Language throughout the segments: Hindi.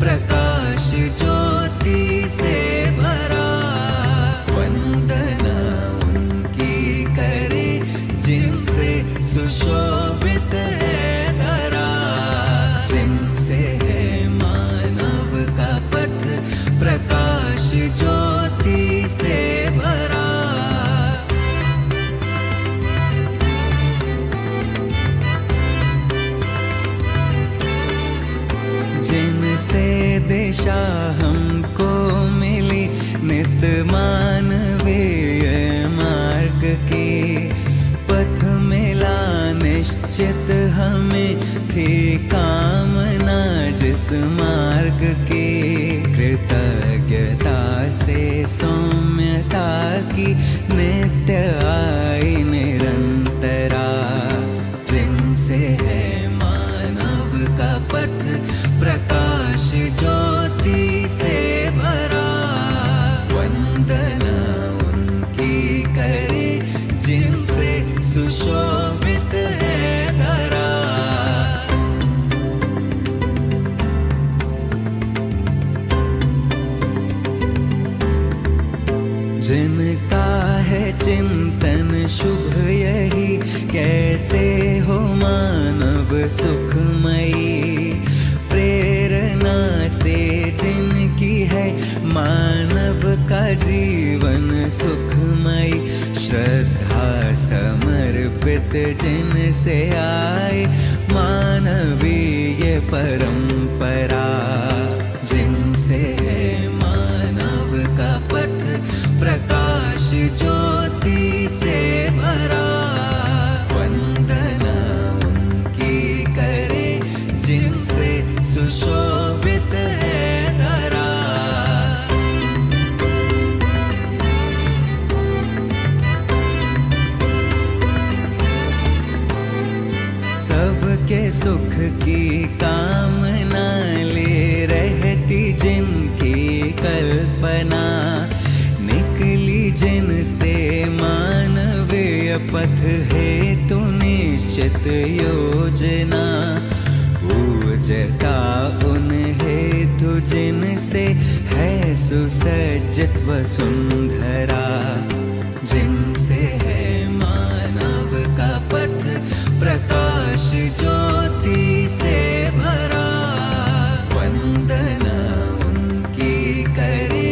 प्रकाश ज्योति से भरा। वंदना उनकी करे जिनसे सुशोभित है धरा। जिनसे है मानव का पथ प्रकाश ज्योति से भरा। जिनसे दिशा हमको मिली नित मानवीय मार्ग की। पथ मिला निश्चित हमें थी कामना जिस मार्ग की। कृतज्ञता से सौम्यता की नित्य आई निरंतरा। जिनसे है मानव का पथ प्रकाश ज्योति से भरा। वंदना उनकी करे जिनसे सुशोभित है धरा। जिनका है चिंतन शुभ यही कैसे हो मानव सुखमयी। प्रेरणा से जिनकी है मानव का जीवन सुखमयी। श्रद्धा समर्पित जिनसे आए मानवीय परंपरा। जिनसे है मानव का पथ प्रकाश ज्योति से भरा। वंदना उनकी करे जिनसे सुशोभित है धरा। सबके सुख की कामना ले रहती जिनकी कल्पना। निकली जिनसे मानवीय पथ हेतु निश्चित योजना। पूजता उन हेतु जिनसे है सुसज्जित वसुंधरा। जिनसे है मानव का पथ प्रकाश ज्योति से भरा। वंदना उनकी करे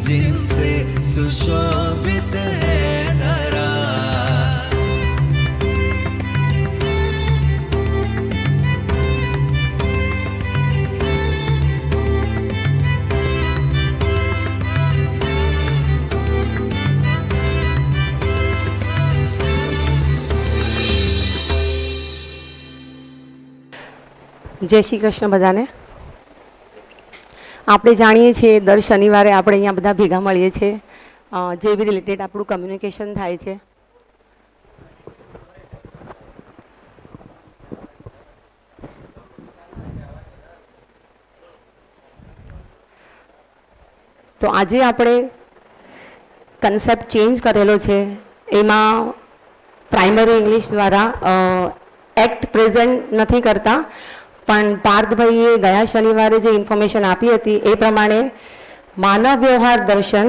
जिनसे सुशोभित है धरा। જય શ્રી કૃષ્ણ બધાને. આપણે જાણીએ છીએ દર શનિવારે આપણે અહીંયા બધા ભેગા મળીએ છીએ જે બી રિલેટેડ આપણું કમ્યુનિકેશન થાય છે. તો આજે આપણે કન્સેપ્ટ ચેન્જ કરેલો છે. એમાં પ્રાઇમરી ઇંગ્લિશ દ્વારા એક્ટ પ્રેઝન્ટ નથી કરતા, પણ પાર્થભાઈએ ગયા શનિવારે જે ઇન્ફોર્મેશન આપી હતી એ પ્રમાણે માનવ વ્યવહાર દર્શન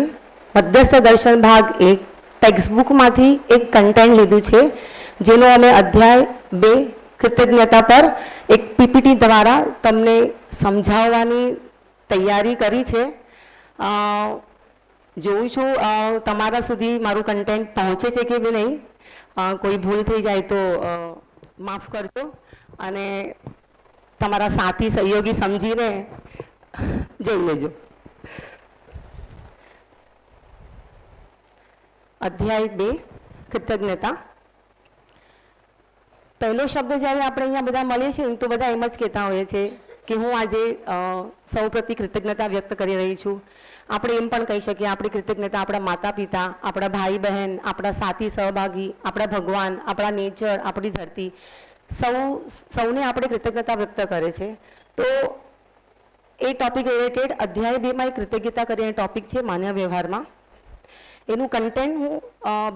મધ્યસ્થ દર્શન ભાગ 1 ટેક્સ્ટબુકમાંથી એક કન્ટેન્ટ લીધું છે, જેનો અમે અધ્યાય 2 કૃતજ્ઞતા પર એક પીપીટી દ્વારા તમને સમજાવવાની તૈયારી કરી છે. જોઉં છું તમારા સુધી મારું કન્ટેન્ટ પહોંચે છે કે નહીં. કોઈ ભૂલ થઈ જાય તો માફ કરજો અને તમારા સાથી સહયોગી સમજીને જોઈ લેજો. અધ્યાય 2 કૃતજ્ઞતા. પહેલો શબ્દ જ્યારે આપણે અહીંયા બધા મળીએ છીએ તો બધા એમ જ કહેતા હોઈએ છીએ કે હું આજે સૌ પ્રતિ કૃતજ્ઞતા વ્યક્ત કરી રહી છું. આપણે એમ પણ કહી શકીએ આપણી કૃતજ્ઞતા આપણા માતા પિતા, આપણા ભાઈ બહેન, આપણા સાથી સહભાગી, આપણા ભગવાન, આપણા નેચર, આપણી ધરતી, સૌને આપણે કૃતજ્ઞતા વ્યક્ત કરે છે. તો એ ટોપિક રિલેટેડ અધ્યાય 2માં કૃતજ્ઞતા કરીને ટોપિક છે માનવ વ્યવહારમાં. એનું કન્ટેન્ટ હું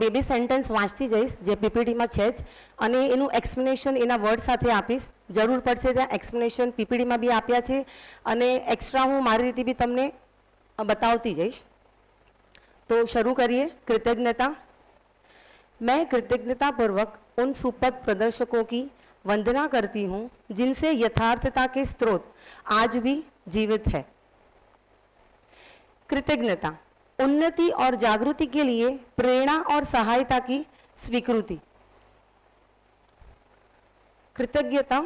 બે બે સેન્ટેન્સ વાંચતી જઈશ જે પીપીટીમાં છે જ, અને એનું એક્સપ્લેનેશન એના વર્ડ સાથે આપીશ. જરૂર પડશે ત્યાં એક્સપ્લેનેશન પીપીટીમાં બી આપ્યા છે, અને એક્સ્ટ્રા હું મારી રીતે બી તમને बताती जईश. तो शुरू करिए. कृतज्ञता. मैं कृतज्ञतापूर्वक उन सुपथ प्रदर्शकों की वंदना करती हूँ जिनसे यथार्थता के स्रोत आज भी जीवित है. कृतज्ञता उन्नति और जागृति के लिए प्रेरणा और सहायता की स्वीकृति. कृतज्ञता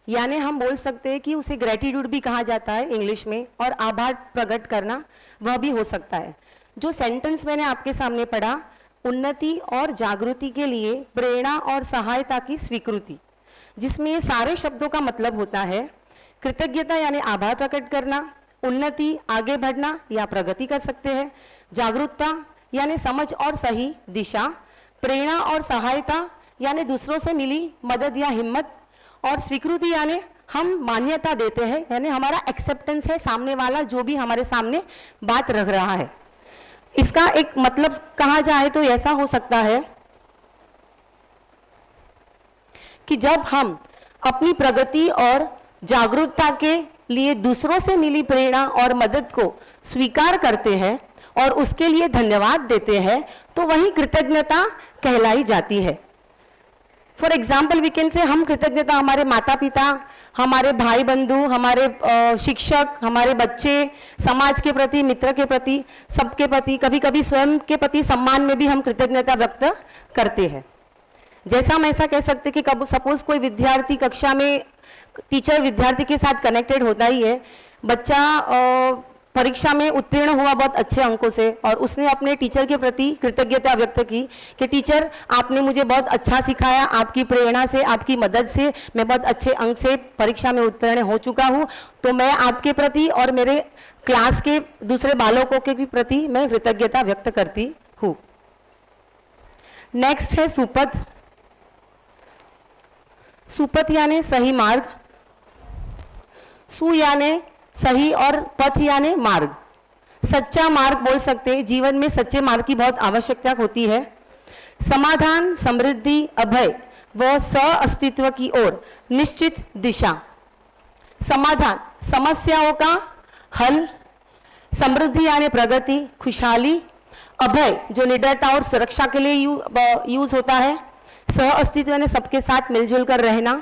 यानी हम बोल सकते हैं कि उसे ग्रेटिट्यूड भी कहा जाता है इंग्लिश में, और आभार प्रकट करना वह भी हो सकता है. जो सेंटेंस मैंने आपके सामने पढ़ा, उन्नति और जागृति के लिए प्रेरणा और सहायता की स्वीकृति, जिसमें ये सारे शब्दों का मतलब होता है कृतज्ञता यानी आभार प्रकट करना, उन्नति आगे बढ़ना या प्रगति कर सकते हैं, जागरूकता यानी समझ और सही दिशा, प्रेरणा और सहायता यानी दूसरों से मिली मदद या हिम्मत, और स्वीकृति यानी हम मान्यता देते हैं, यानी हमारा एक्सेप्टेंस है सामने वाला जो भी हमारे सामने बात रख रहा है. इसका एक मतलब कहा जाए तो ऐसा हो सकता है कि जब हम अपनी प्रगति और जागरूकता के लिए दूसरों से मिली प्रेरणा और मदद को स्वीकार करते हैं और उसके लिए धन्यवाद देते हैं, तो वही कृतज्ञता कहलाई जाती है. For example we can say हम कृतज्ञता हमारे माता पिता, हमारे भाई बंधु, हमारे शिक्षक, हमारे बच्चे, समाज के प्रति, मित्र के प्रति, सबके प्रति, कभी कभी स्वयं के प्रति सम्मान में भी हम कृतज्ञता व्यक्त करते हैं. जैसा हम ऐसा कह सकते कि कब सपोज कोई विद्यार्थी कक्षा में टीचर विद्यार्थी के साथ कनेक्टेड होता ही है. बच्चा परीक्षा में उत्तीर्ण हुआ बहुत अच्छे अंकों से, और उसने अपने टीचर के प्रति कृतज्ञता व्यक्त की कि टीचर आपने मुझे बहुत अच्छा सिखाया, आपकी प्रेरणा से, आपकी मदद से मैं बहुत अच्छे अंक से परीक्षा में उत्तीर्ण हो चुका हूँ, तो मैं आपके प्रति और मेरे क्लास के दूसरे बालकों के भी प्रति मैं कृतज्ञता व्यक्त करती हूँ. नेक्स्ट है सुपथ. सुपथ यानी सही मार्ग, सु यानी सही और पथ यानी मार्ग. सच्चा मार्ग बोल सकते हैं. जीवन में सच्चे मार्ग की बहुत आवश्यकता होती है. समाधान, समृद्धि, अभय व सह अस्तित्व की ओर निश्चित दिशा. समाधान समस्याओं का हल, समृद्धि यानी प्रगति, खुशहाली, अभय जो निडरता और सुरक्षा के लिए यूज होता है, सह अस्तित्व यानी सबके साथ मिलजुल कर रहना,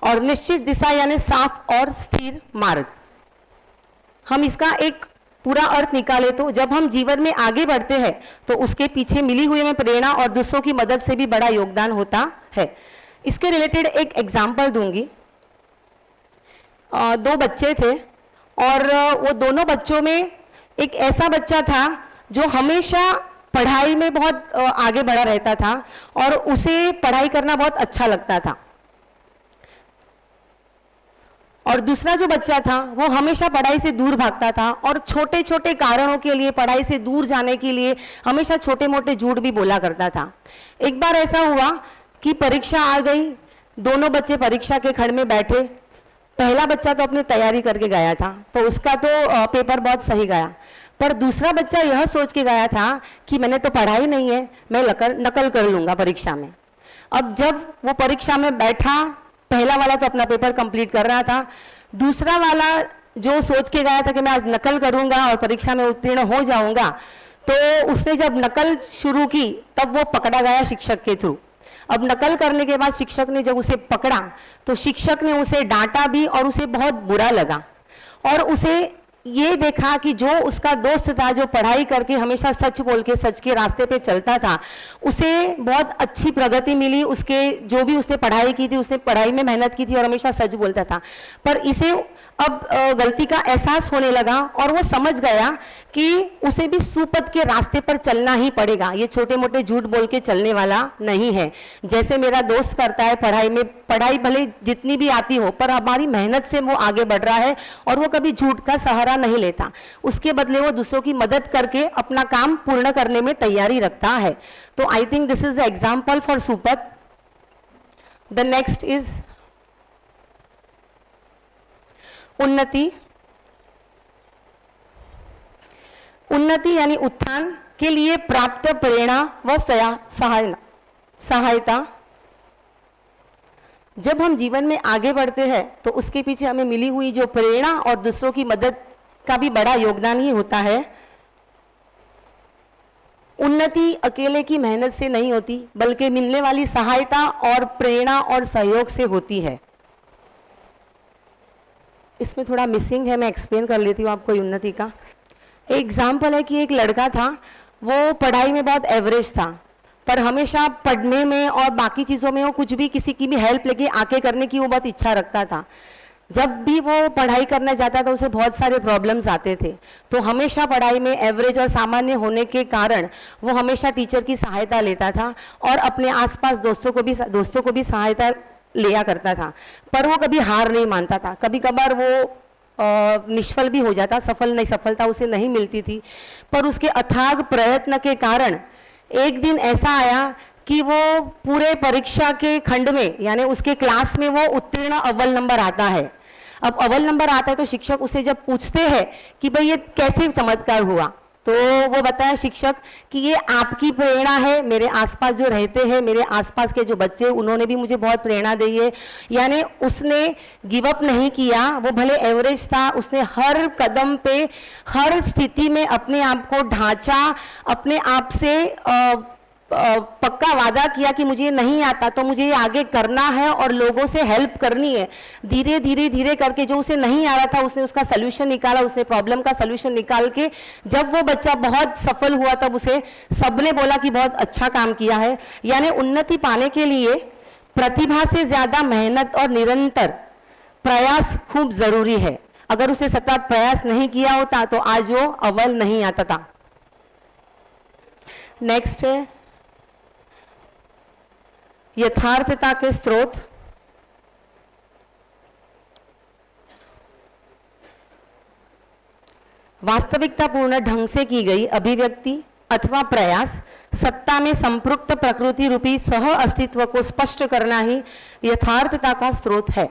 और निश्चित दिशा यानी साफ और स्थिर मार्ग. हम इसका एक पूरा अर्थ निकाले तो जब हम जीवन में आगे बढ़ते हैं तो उसके पीछे मिली हुई हमें प्रेरणा और दूसरों की मदद से भी बड़ा योगदान होता है. इसके रिलेटेड एक एग्जाम्पल दूंगी. दो बच्चे थे, और वो दोनों बच्चों में एक ऐसा बच्चा था जो हमेशा पढ़ाई में बहुत आगे बढ़ा रहता था और उसे पढ़ाई करना बहुत अच्छा लगता था, और दूसरा जो बच्चा था वो हमेशा पढ़ाई से दूर भागता था और छोटे छोटे कारणों के लिए पढ़ाई से दूर जाने के लिए हमेशा छोटे मोटे झूठ भी बोला करता था. एक बार ऐसा हुआ कि परीक्षा आ गई, दोनों बच्चे परीक्षा के खड़ में बैठे. पहला बच्चा तो अपनी तैयारी करके गया था तो उसका तो पेपर बहुत सही गया, पर दूसरा बच्चा यह सोच के गया था कि मैंने तो पढ़ाई नहीं है, मैं नकल कर लूँगा परीक्षा में. अब जब वो परीक्षा में बैठा, पहला वाला तो अपना पेपर कंप्लीट कर रहा था, दूसरा वाला जो सोच के गया था कि मैं आज नकल करूंगा और परीक्षा में उत्तीर्ण हो जाऊंगा, तो उसने जब नकल शुरू की तब वो पकड़ा गया शिक्षक के थ्रू. अब नकल करने के बाद शिक्षक ने जब उसे पकड़ा तो शिक्षक ने उसे डांटा भी और उसे बहुत बुरा लगा, और उसे ये देखा कि जो उसका दोस्त था जो पढ़ाई करके हमेशा सच बोल के सच के रास्ते पे चलता था, उसे बहुत अच्छी प्रगति मिली. उसके जो भी उसने पढ़ाई की थी, उसने पढ़ाई में मेहनत की थी और हमेशा सच बोलता था, पर इसे अब गलती का एहसास होने लगा और वो समझ गया कि उसे भी सुपथ के रास्ते पर चलना ही पड़ेगा. ये छोटे मोटे झूठ बोल के चलने वाला नहीं है. जैसे मेरा दोस्त करता है पढ़ाई में, पढ़ाई भले जितनी भी आती हो पर हमारी मेहनत से वो आगे बढ़ रहा है और वो कभी झूठ का सहारा नहीं लेता. उसके बदले वो दूसरों की मदद करके अपना काम पूर्ण करने में तैयारी रखता है. तो I think this is the example for Supath. The next is Unnati. Unnati यानी उत्थान के लिए प्राप्त प्रेरणा व सहायता। जब हम जीवन में आगे बढ़ते हैं तो उसके पीछे हमें मिली हुई जो प्रेरणा और दूसरों की मदद का भी बड़ा योगदान ही होता है। उन्नति अकेले की मेहनत से नहीं होती, बल्कि मिलने वाली सहायता और प्रेरणा और सहयोग से होती है। इसमें थोड़ा मिसिंग है, मैं एक्सप्लेन कर लेती हूँ आपको उन्नति का। एग्जाम्पल है कि एक लड़का था, वो पढ़ाई में बहुत एवरेज था, पर हमेशा पढ़ने में और बाकी चीज़ों में वो कुछ भी किसी की भी हेल्प लेके आके करने की वो बहुत इच्छा रखता था। जब भी वो पढ़ाई करने जाता था उसे बहुत सारे प्रॉब्लम्स आते थे, तो हमेशा पढ़ाई में एवरेज और सामान्य होने के कारण वो हमेशा टीचर की सहायता लेता था और अपने आसपास दोस्तों को भी सहायता लिया करता था, पर वो कभी हार नहीं मानता था। कभी कभार वो निष्फल भी हो जाता, सफलता उसे नहीं मिलती थी, पर उसके अथाग प्रयत्न के कारण एक दिन ऐसा आया कि वो पूरे परीक्षा के खंड में यानी उसके क्लास में वो उत्तीर्ण अव्वल नंबर आता है। अब अव्वल नंबर आता है तो शिक्षक उसे जब पूछते हैं कि भाई ये कैसे चमत्कार हुआ, तो वो बताया शिक्षक कि ये आपकी प्रेरणा है, मेरे आसपास जो रहते हैं, मेरे आसपास के जो बच्चे, उन्होंने भी मुझे बहुत प्रेरणा दी है। यानी उसने गिव अप नहीं किया, वो भले एवरेज था, उसने हर कदम पे, हर स्थिति में अपने आप को ढांचा, अपने आप से पक्का वादा किया कि मुझे नहीं आता तो मुझे ये आगे करना है और लोगों से हेल्प करनी है। धीरे धीरे करके जो उसे नहीं आ रहा था उसने उसका सलूशन निकाला, उसने प्रॉब्लम का सलूशन निकाल के जब वो बच्चा बहुत सफल हुआ तब उसे सबने बोला कि बहुत अच्छा काम किया है। यानी उन्नति पाने के लिए प्रतिभा से ज्यादा मेहनत और निरंतर प्रयास खूब जरूरी है। अगर उसे सतत प्रयास नहीं किया होता तो आज वो अव्वल नहीं आता था। नेक्स्ट है यथार्थता के स्रोत। वास्तविकतापूर्ण ढंग से की गई अभिव्यक्ति अथवा प्रयास सत्ता में संपृक्त प्रकृति रूपी सह अस्तित्व को स्पष्ट करना ही यथार्थता का स्रोत है।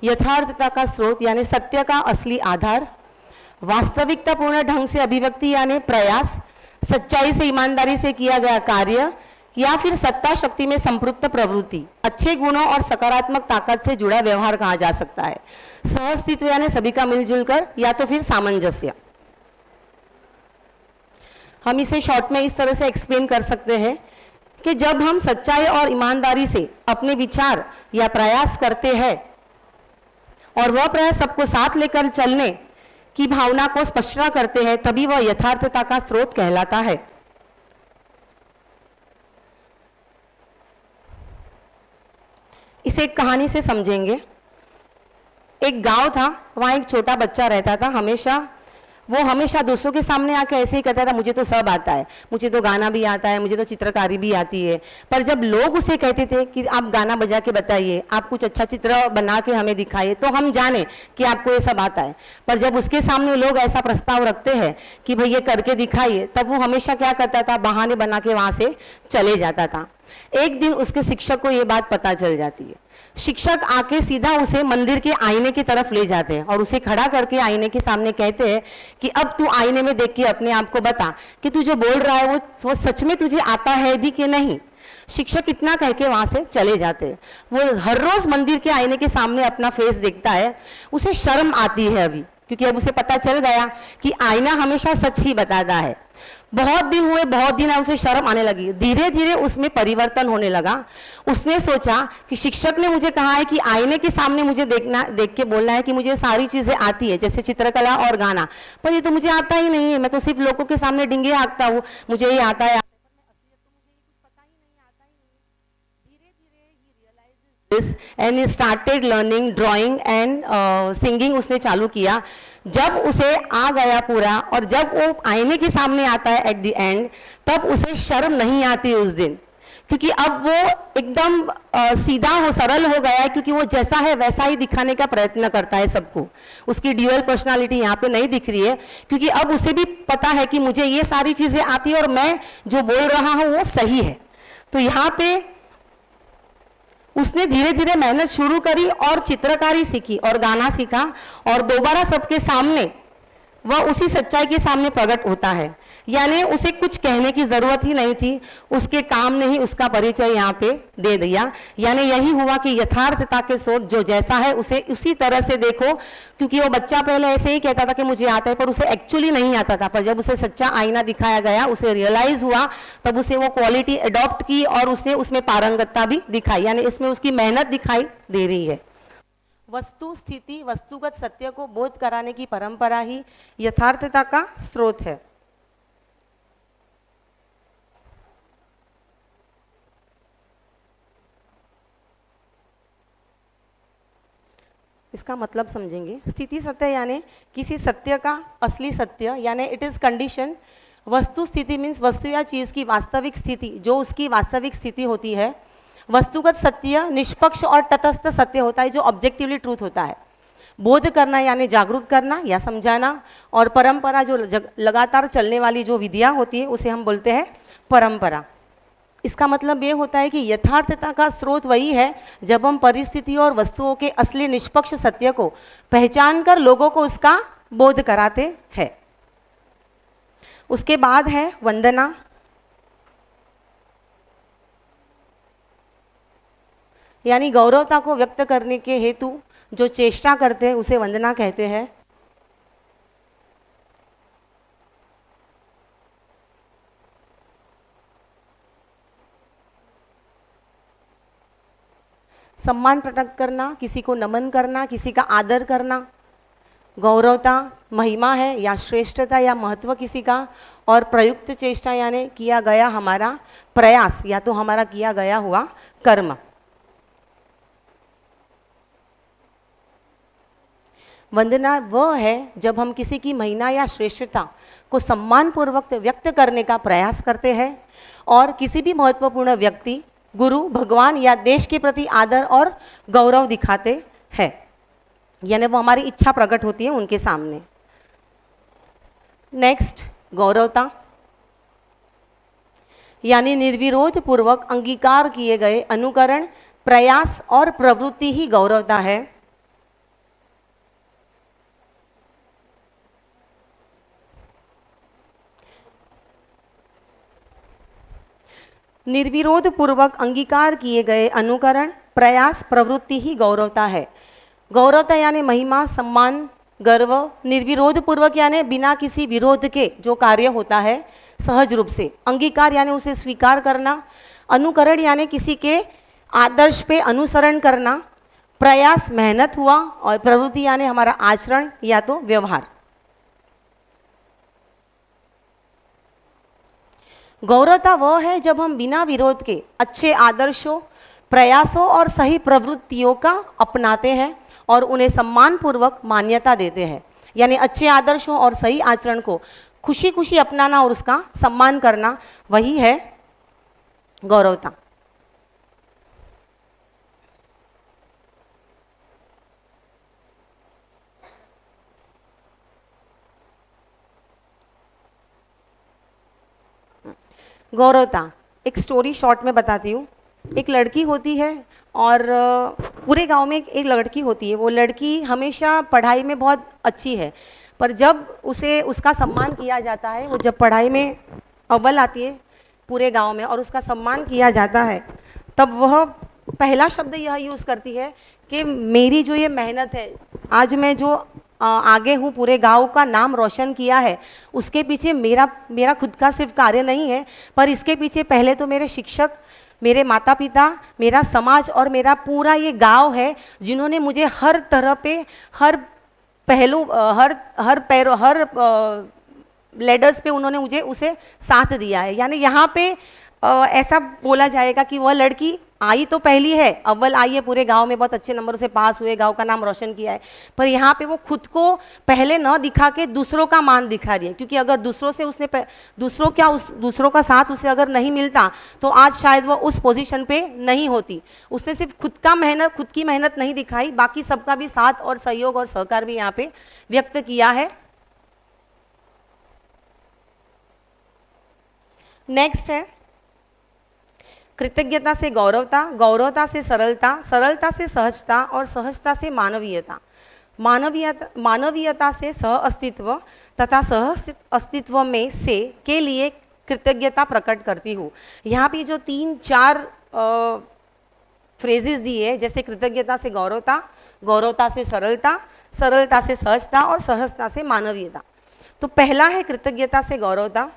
यथार्थता का स्रोत यानी सत्य का असली आधार, वास्तविकतापूर्ण ढंग से अभिव्यक्ति यानी प्रयास, सच्चाई से ईमानदारी से किया गया कार्य या फिर सत्ता शक्ति में संपृक्त प्रवृत्ति, अच्छे गुणों और सकारात्मक ताकत से जुड़ा व्यवहार कहा जा सकता है। सहअस्तित्व यानी सभी का मिलजुल कर, या तो फिर सामंजस्य। हम इसे शॉर्ट में इस तरह से एक्सप्लेन कर सकते हैं कि जब हम सच्चाई और ईमानदारी से अपने विचार या प्रयास करते हैं और वह प्रयास सबको साथ लेकर चलने की भावना को स्पष्टता करते हैं, तभी वह यथार्थता का स्रोत कहलाता है। इसे एक कहानी से समझेंगे। एक गांव था, वहां एक छोटा बच्चा रहता था। वो हमेशा दूसरों के सामने आकर ऐसे ही कहता था, मुझे तो सब आता है, मुझे तो गाना भी आता है, मुझे तो चित्रकारी भी आती है। पर जब लोग उसे कहते थे कि आप गाना बजा के बताइए, आप कुछ अच्छा चित्र बना के हमें दिखाइए, तो हम जाने कि आपको ये सब आता है। पर जब उसके सामने लोग ऐसा प्रस्ताव रखते हैं कि भाई ये करके दिखाइए, तब वो हमेशा क्या करता था, बहाने बना के वहां से चले जाता था। एक दिन उसके शिक्षक को ये बात पता चल जाती है। शिक्षक आके सीधा उसे मंदिर के आईने की तरफ ले जाते हैं और उसे खड़ा करके आईने के सामने कहते हैं कि अब तू आईने में देख के अपने आप को बता कि तू जो बोल रहा है वो सच में तुझे आता है भी कि नहीं। शिक्षक इतना कह के वहां से चले जाते हैं। वो हर रोज मंदिर के आईने के सामने अपना फेस देखता है। उसे शर्म आती है अभी, क्योंकि अब उसे पता चल गया कि आईना हमेशा सच ही बताता है। बहुत दिन हुए, बहुत दिन आए, उसे शर्म आने लगी। धीरे धीरे उसमें परिवर्तन होने लगा। उसने सोचा कि शिक्षक ने मुझे कहा है कि आईने के सामने मुझे देख के बोलना है कि मुझे सारी चीजें आती है, जैसे चित्रकला और गाना, पर ये तो मुझे आता ही नहीं है। मैं तो सिर्फ लोगों के सामने डिंगे हाँकता हूँ, मुझे ये आता है, and he started learning drawing and singing उसने चालू किया। जब उसे आ गया पूरा और जब वो आईने के सामने आता है एट द एंड, तब उसे शर्म नहीं आती उस दिन, क्योंकि अब वो एकदम सीधा हो, सरल हो गया है, क्योंकि वो जैसा है वैसा ही दिखाने का प्रयत्न करता है सबको। उसकी ड्यूअल पर्सनालिटी यहाँ पे नहीं दिख रही है, क्योंकि अब उसे भी पता है कि मुझे ये सारी चीजें आती है और मैं जो बोल रहा हूँ वो सही है। तो यहाँ पे उसने धीरे धीरे मेहनत शुरू करी और चित्रकारी सीखी और गाना सीखा और दोबारा सबके सामने वह उसी सच्चाई के सामने प्रकट होता है। यानी उसे कुछ कहने की जरूरत ही नहीं थी, उसके काम ने ही उसका परिचय यहाँ पे दे दिया। यानी यही हुआ कि यथार्थता के सोच जो जैसा है उसे उसी तरह से देखो, क्योंकि वो बच्चा पहले ऐसे ही कहता था कि मुझे आता है, पर उसे एक्चुअली नहीं आता था। पर जब उसे सच्चा आईना दिखाया गया, उसे रियलाइज हुआ, तब उसे वो क्वालिटी अडॉप्ट की और उसने उसमें पारंगतता भी दिखाई। यानी इसमें उसकी मेहनत दिखाई दे रही है। वस्तु स्थिति वस्तुगत सत्य को बोध कराने की परंपरा ही यथार्थता का स्रोत है। इसका मतलब समझेंगे। स्थिति सत्य यानी किसी सत्य का असली सत्य, यानी इट इज कंडीशन। वस्तु स्थिति मीन्स वस्तु या चीज की वास्तविक स्थिति, जो उसकी वास्तविक स्थिति होती है। वस्तुगत सत्य निष्पक्ष और तटस्थ सत्य होता है, जो ऑब्जेक्टिवली ट्रूथ होता है। बोध करना यानी जागरूक करना या समझाना, और परंपरा जो लगातार चलने वाली जो विधियां होती है उसे हम बोलते हैं परंपरा। इसका मतलब ये होता है कि यथार्थता का स्रोत वही है जब हम परिस्थिति और वस्तुओं के असली निष्पक्ष सत्य को पहचान कर लोगों को उसका बोध कराते हैं। उसके बाद है वंदना। यानी गौरवता को व्यक्त करने के हेतु जो चेष्टा करते हैं उसे वंदना कहते हैं। सम्मान प्रकट करना, किसी को नमन करना, किसी का आदर करना। गौरवता महिमा है या श्रेष्ठता या महत्व किसी का, और प्रयुक्त चेष्टा यानी किया गया हमारा प्रयास या तो हमारा किया गया हुआ कर्म। वंदना वह है जब हम किसी की महिमा या श्रेष्ठता को सम्मानपूर्वक व्यक्त करने का प्रयास करते हैं और किसी भी महत्वपूर्ण व्यक्ति, गुरु, भगवान या देश के प्रति आदर और गौरव दिखाते हैं। यानी वो हमारी इच्छा प्रकट होती है उनके सामने। नेक्स्ट, गौरवता यानी निर्विरोध पूर्वक अंगीकार किए गए अनुकरण, प्रयास और प्रवृत्ति ही गौरवता है। निर्विरोध पूर्वक अंगीकार किए गए अनुकरण, प्रयास, प्रवृत्ति ही गौरवता है। गौरवता यानी महिमा, सम्मान, गर्व। निर्विरोध पूर्वक यानी बिना किसी विरोध के जो कार्य होता है सहज रूप से। अंगीकार यानी उसे स्वीकार करना। अनुकरण यानी किसी के आदर्श पे अनुसरण करना। प्रयास मेहनत हुआ, और प्रवृत्ति यानी हमारा आचरण या तो व्यवहार। गौरवता वह है जब हम बिना विरोध के अच्छे आदर्शों, प्रयासों और सही प्रवृत्तियों का अपनाते हैं और उन्हें सम्मानपूर्वक मान्यता देते हैं। यानी अच्छे आदर्शों और सही आचरण को खुशी खुशी अपनाना और उसका सम्मान करना, वही है गौरवता। गौरवता एक स्टोरी शॉर्ट में बताती हूँ। एक लड़की होती है और पूरे गांव में एक लड़की होती है। वो लड़की हमेशा पढ़ाई में बहुत अच्छी है, पर जब उसे उसका सम्मान किया जाता है, वो जब पढ़ाई में अव्वल आती है पूरे गांव में और उसका सम्मान किया जाता है, तब वह पहला शब्द यह यूज़ करती है कि मेरी जो ये मेहनत है, आज मैं जो आगे हूँ, पूरे गांव का नाम रोशन किया है, उसके पीछे मेरा खुद का सिर्फ कार्य नहीं है, पर इसके पीछे पहले तो मेरे शिक्षक, मेरे माता पिता, मेरा समाज और मेरा पूरा ये गांव है, जिन्होंने मुझे हर तरह पे, हर पहलू, हर लेडर्स पे उन्होंने मुझे उसे साथ दिया है। यानी यहाँ पे ऐसा बोला जाएगा कि वह लड़की आई तो पहली है, अव्वल आई है पूरे गांव में, बहुत अच्छे नंबरों से पास हुए, गांव का नाम रोशन किया है, पर यहाँ पे वो खुद को पहले न दिखा के दूसरों का मान दिखा रही है। क्योंकि अगर दूसरों का साथ उसे अगर नहीं मिलता तो आज शायद वो उस पोजीशन पे नहीं होती। उसने सिर्फ खुद की मेहनत नहीं दिखाई, बाकी सबका भी साथ और सहयोग और सहकार भी यहाँ पे व्यक्त किया है। नेक्स्ट है कृतज्ञता से गौरवता, गौरवता से सरलता, सरलता से सहजता और सहजता से मानवीयता, मानवीयता से सह अस्तित्व तथा सह अस्तित्व में से के लिए कृतज्ञता प्रकट करती हूँ। यहाँ पे जो 3-4 फ्रेजेस दिए, जैसे कृतज्ञता से गौरवता, गौरवता से सरलता, सरलता से सहजता और सहजता से मानवीयता। तो पहला है कृतज्ञता से गौरवता।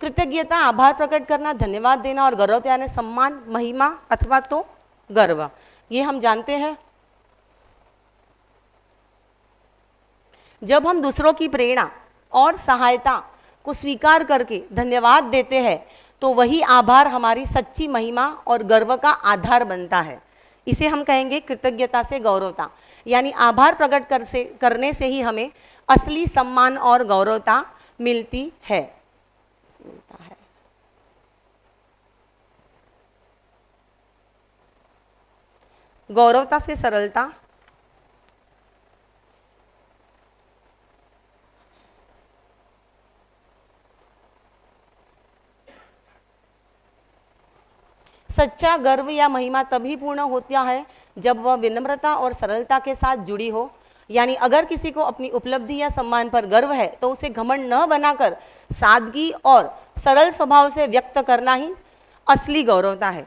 कृतज्ञता आभार प्रकट करना, धन्यवाद देना और गौरव यानी सम्मान, महिमा अथवा तो गर्व, ये हम जानते हैं। जब हम दूसरों की प्रेरणा और सहायता को स्वीकार करके धन्यवाद देते हैं तो वही आभार हमारी सच्ची महिमा और गर्व का आधार बनता है। इसे हम कहेंगे कृतज्ञता से गौरवता, यानी आभार प्रकट करने से ही हमें असली सम्मान और गौरवता मिलती है। गौरवता से सरलता, सच्चा गर्व या महिमा तभी पूर्ण होता है जब वह विनम्रता और सरलता के साथ जुड़ी हो। यानी अगर किसी को अपनी उपलब्धि या सम्मान पर गर्व है तो उसे घमंड न बनाकर सादगी और सरल स्वभाव से व्यक्त करना ही असली गौरवता है।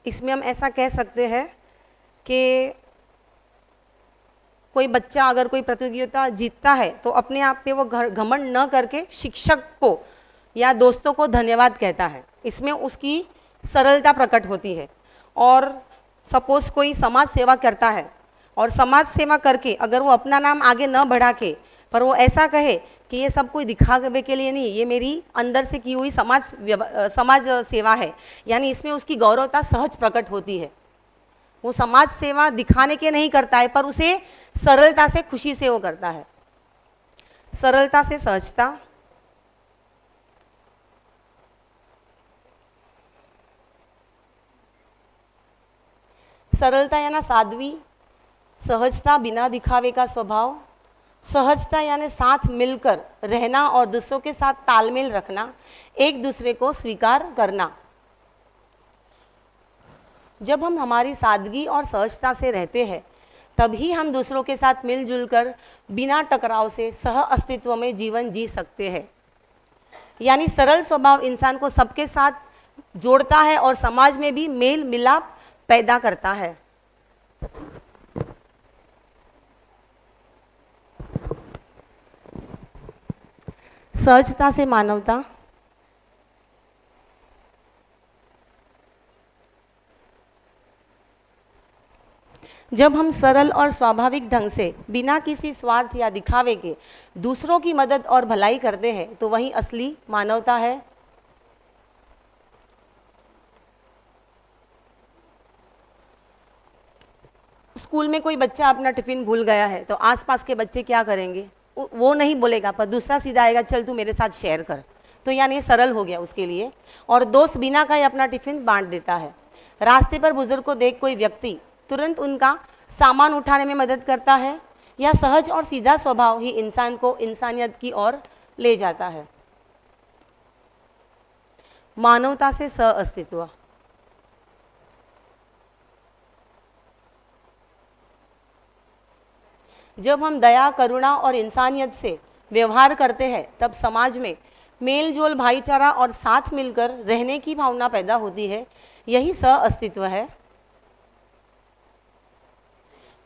इसमें हम ऐसा कह सकते हैं कि कोई बच्चा अगर कोई प्रतियोगिता जीतता है तो अपने आप पे वो घमंड न करके शिक्षक को या दोस्तों को धन्यवाद कहता है, इसमें उसकी सरलता प्रकट होती है। और सपोज कोई समाज सेवा करता है और समाज सेवा करके अगर वो अपना नाम आगे न बढ़ा के पर वो ऐसा कहे कि ये सब कोई दिखावे के लिए नहीं, ये मेरी अंदर से की हुई समाज सेवा है, यानी इसमें उसकी गौरवता सहज प्रकट होती है। वो समाज सेवा दिखाने के नहीं करता है पर उसे सरलता से, खुशी से वो करता है। सरलता से सहजता, सरलता यानी साध्वी, सहजता बिना दिखावे का स्वभाव, सहजता यानी साथ मिलकर रहना और दूसरों के साथ तालमेल रखना, एक दूसरे को स्वीकार करना। जब हम हमारी सादगी और सहजता से रहते हैं तभी हम दूसरों के साथ मिलजुल कर बिना टकराव से सह अस्तित्व में जीवन जी सकते हैं। यानी सरल स्वभाव इंसान को सबके साथ जोड़ता है और समाज में भी मेल मिलाप पैदा करता है। सहजता से मानवता, जब हम सरल और स्वाभाविक ढंग से बिना किसी स्वार्थ या दिखावे के दूसरों की मदद और भलाई करते हैं तो वही असली मानवता है। स्कूल में कोई बच्चा अपना टिफिन भूल गया है तो आसपास के बच्चे क्या करेंगे, वो नहीं बोलेगा पर दूसरा सीधा आएगा, चल तू मेरे साथ शेयर कर, तो यानी ये सरल हो गया उसके लिए। और दोस्त बिना कहे अपना टिफिन बांट देता है। रास्ते पर बुजुर्ग को देख कोई व्यक्ति तुरंत उनका सामान उठाने में मदद करता है। यह सहज और सीधा स्वभाव ही इंसान को इंसानियत की ओर ले जाता है। मानवता से सह अस्तित्व, जब हम दया, करुणा और इंसानियत से व्यवहार करते हैं तब समाज में मेल जोल, भाईचारा और साथ मिलकर रहने की भावना पैदा होती है। यही सह अस्तित्व है।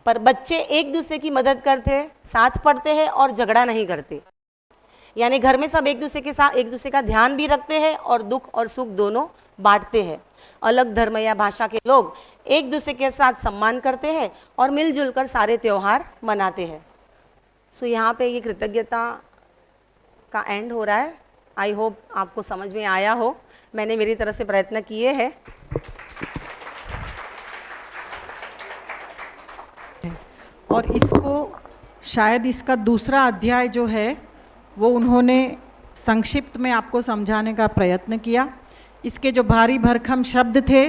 पर बच्चे एक दूसरे की मदद करते हैं, साथ पढ़ते हैं और झगड़ा नहीं करते। यानी घर में सब एक दूसरे का ध्यान भी रखते हैं और दुख और सुख दोनों बांटते हैं। अलग धर्म या भाषा के लोग एक दूसरे के साथ सम्मान करते हैं और मिलजुल कर सारे त्योहार मनाते हैं। सो यहाँ पे ये कृतज्ञता का एंड हो रहा है। आई होप आपको समझ में आया हो। मैंने मेरी तरफ से प्रयत्न किए हैं। और इसको शायद इसका दूसरा अध्याय जो है वो उन्होंने संक्षिप्त में आपको समझाने का प्रयत्न किया। इसके जो भारी भरकम शब्द थे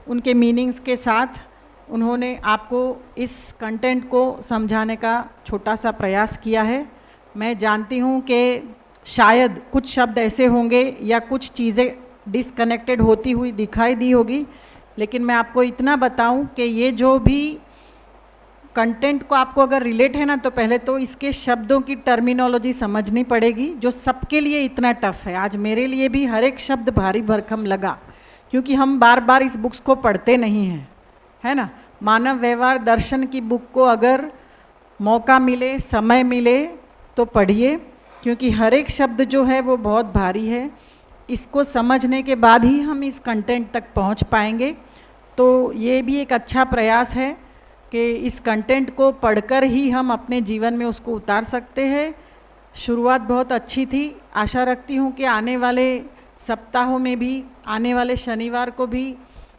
उनके मीनिंग्स के साथ उन्होंने आपको इस कंटेंट को समझाने का छोटा सा प्रयास किया है। मैं जानती हूँ कि शायद कुछ शब्द ऐसे होंगे या कुछ चीज़ें डिसकनेक्टेड होती हुई दिखाई दी होगी, लेकिन मैं आपको इतना बताऊं कि ये जो भी कंटेंट को आपको अगर रिलेट है ना, तो पहले तो इसके शब्दों की टर्मिनोलॉजी समझनी पड़ेगी, जो सबके लिए इतना टफ है। आज मेरे लिए भी हर एक शब्द भारी भरकम लगा, क्योंकि हम बार बार इस बुक्स को पढ़ते नहीं हैं, है ना। मानव व्यवहार दर्शन की बुक को अगर मौका मिले, समय मिले तो पढ़िए, क्योंकि हर एक शब्द जो है वो बहुत भारी है। इसको समझने के बाद ही हम इस कंटेंट तक पहुंच पाएंगे। तो ये भी एक अच्छा प्रयास है कि इस कंटेंट को पढ़कर ही हम अपने जीवन में उसको उतार सकते हैं। शुरुआत बहुत अच्छी थी, आशा रखती हूँ कि आने वाले सप्ताहों में भी, आने वाले शनिवार को भी